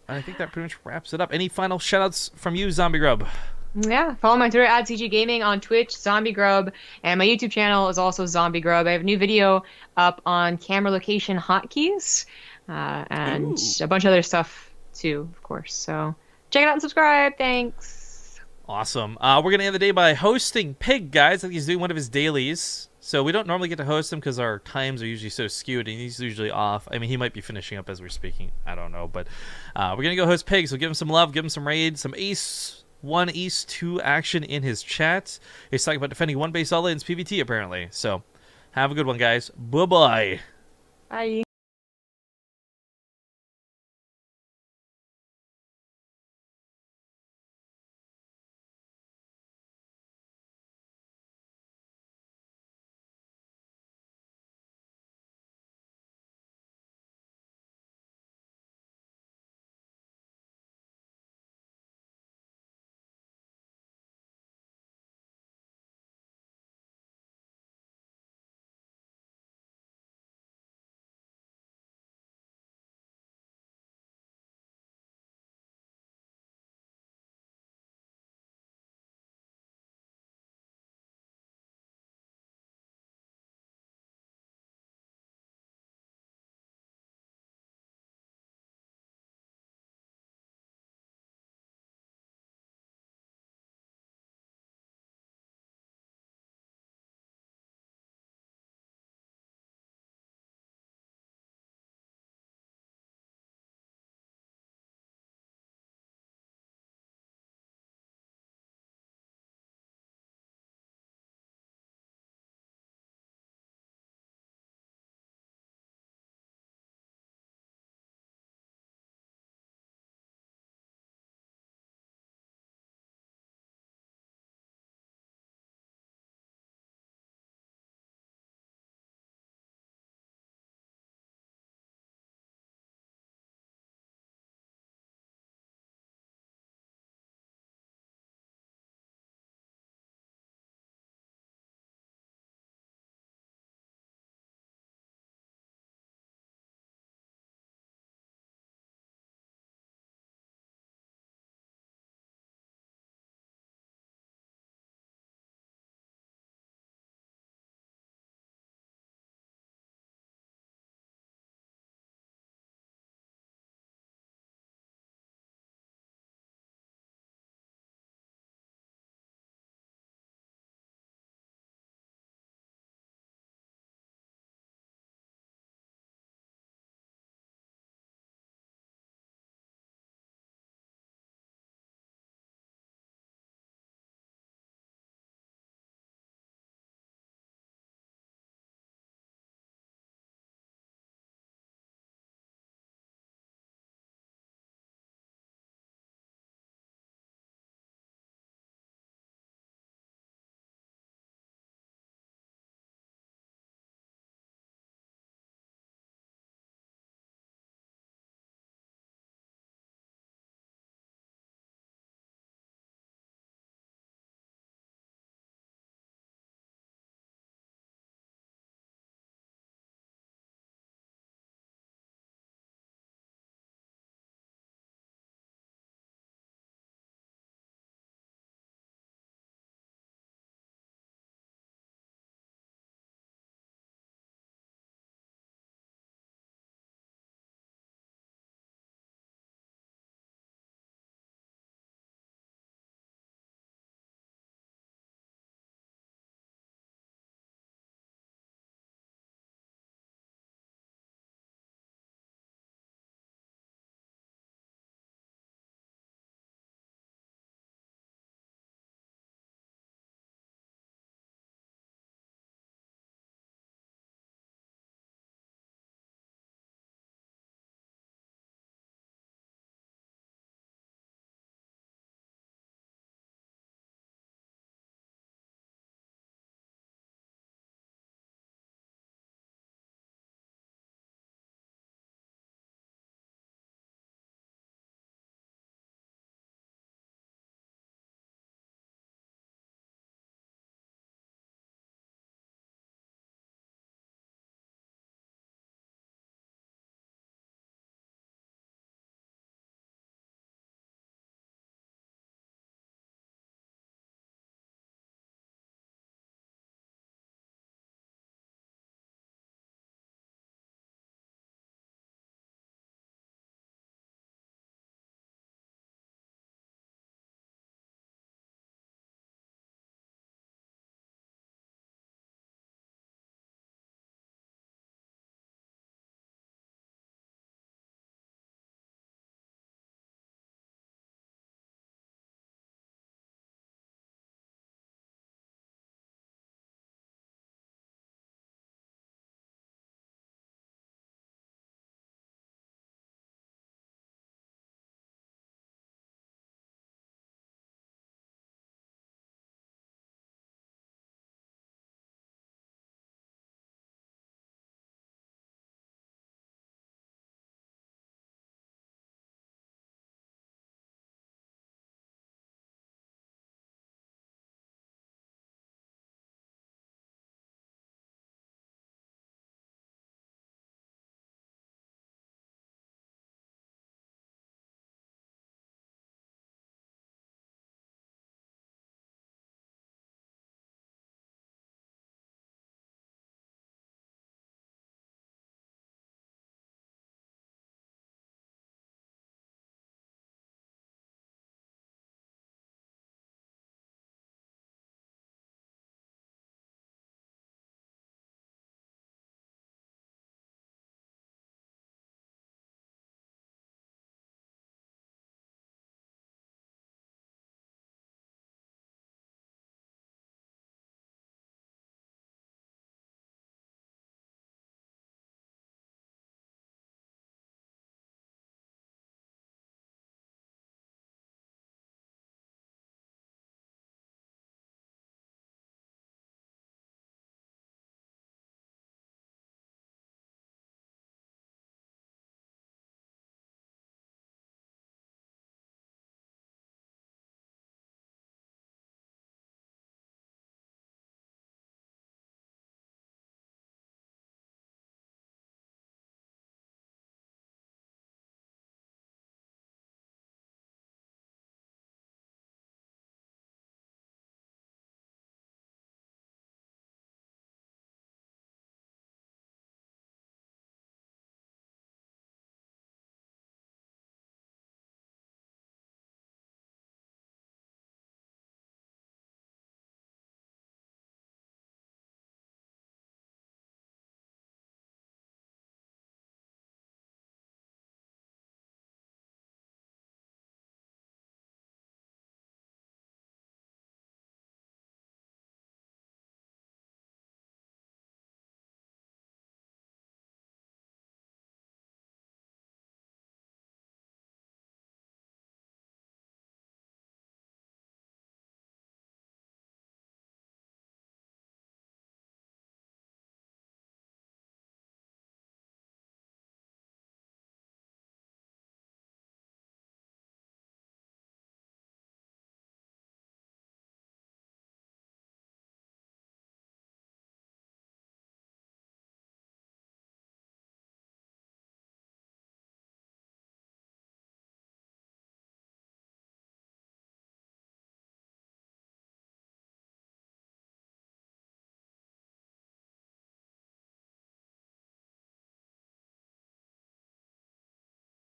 think that pretty much wraps it up. Any final shoutouts from you, Zombie Grub? Yeah, follow my Twitter at CG Gaming, on Twitch, Zombie Grub, and my YouTube channel is also Zombie Grub. I have a new video up on camera location hotkeys, and a bunch of other stuff too, of course. So check it out and subscribe. Thanks. Awesome. We're going to end the day by hosting Pig, guys. I think he's doing one of his dailies. So we don't normally get to host him because our times are usually so skewed, and he's usually off. I mean, he might be finishing up as we're speaking. I don't know. But we're going to go host Pig, so give him some love, give him some raid, some Ace 1, Ace 2 action in his chat. He's talking about defending one base all lanes PvT, apparently. So have a good one, guys. Bye-bye. Bye.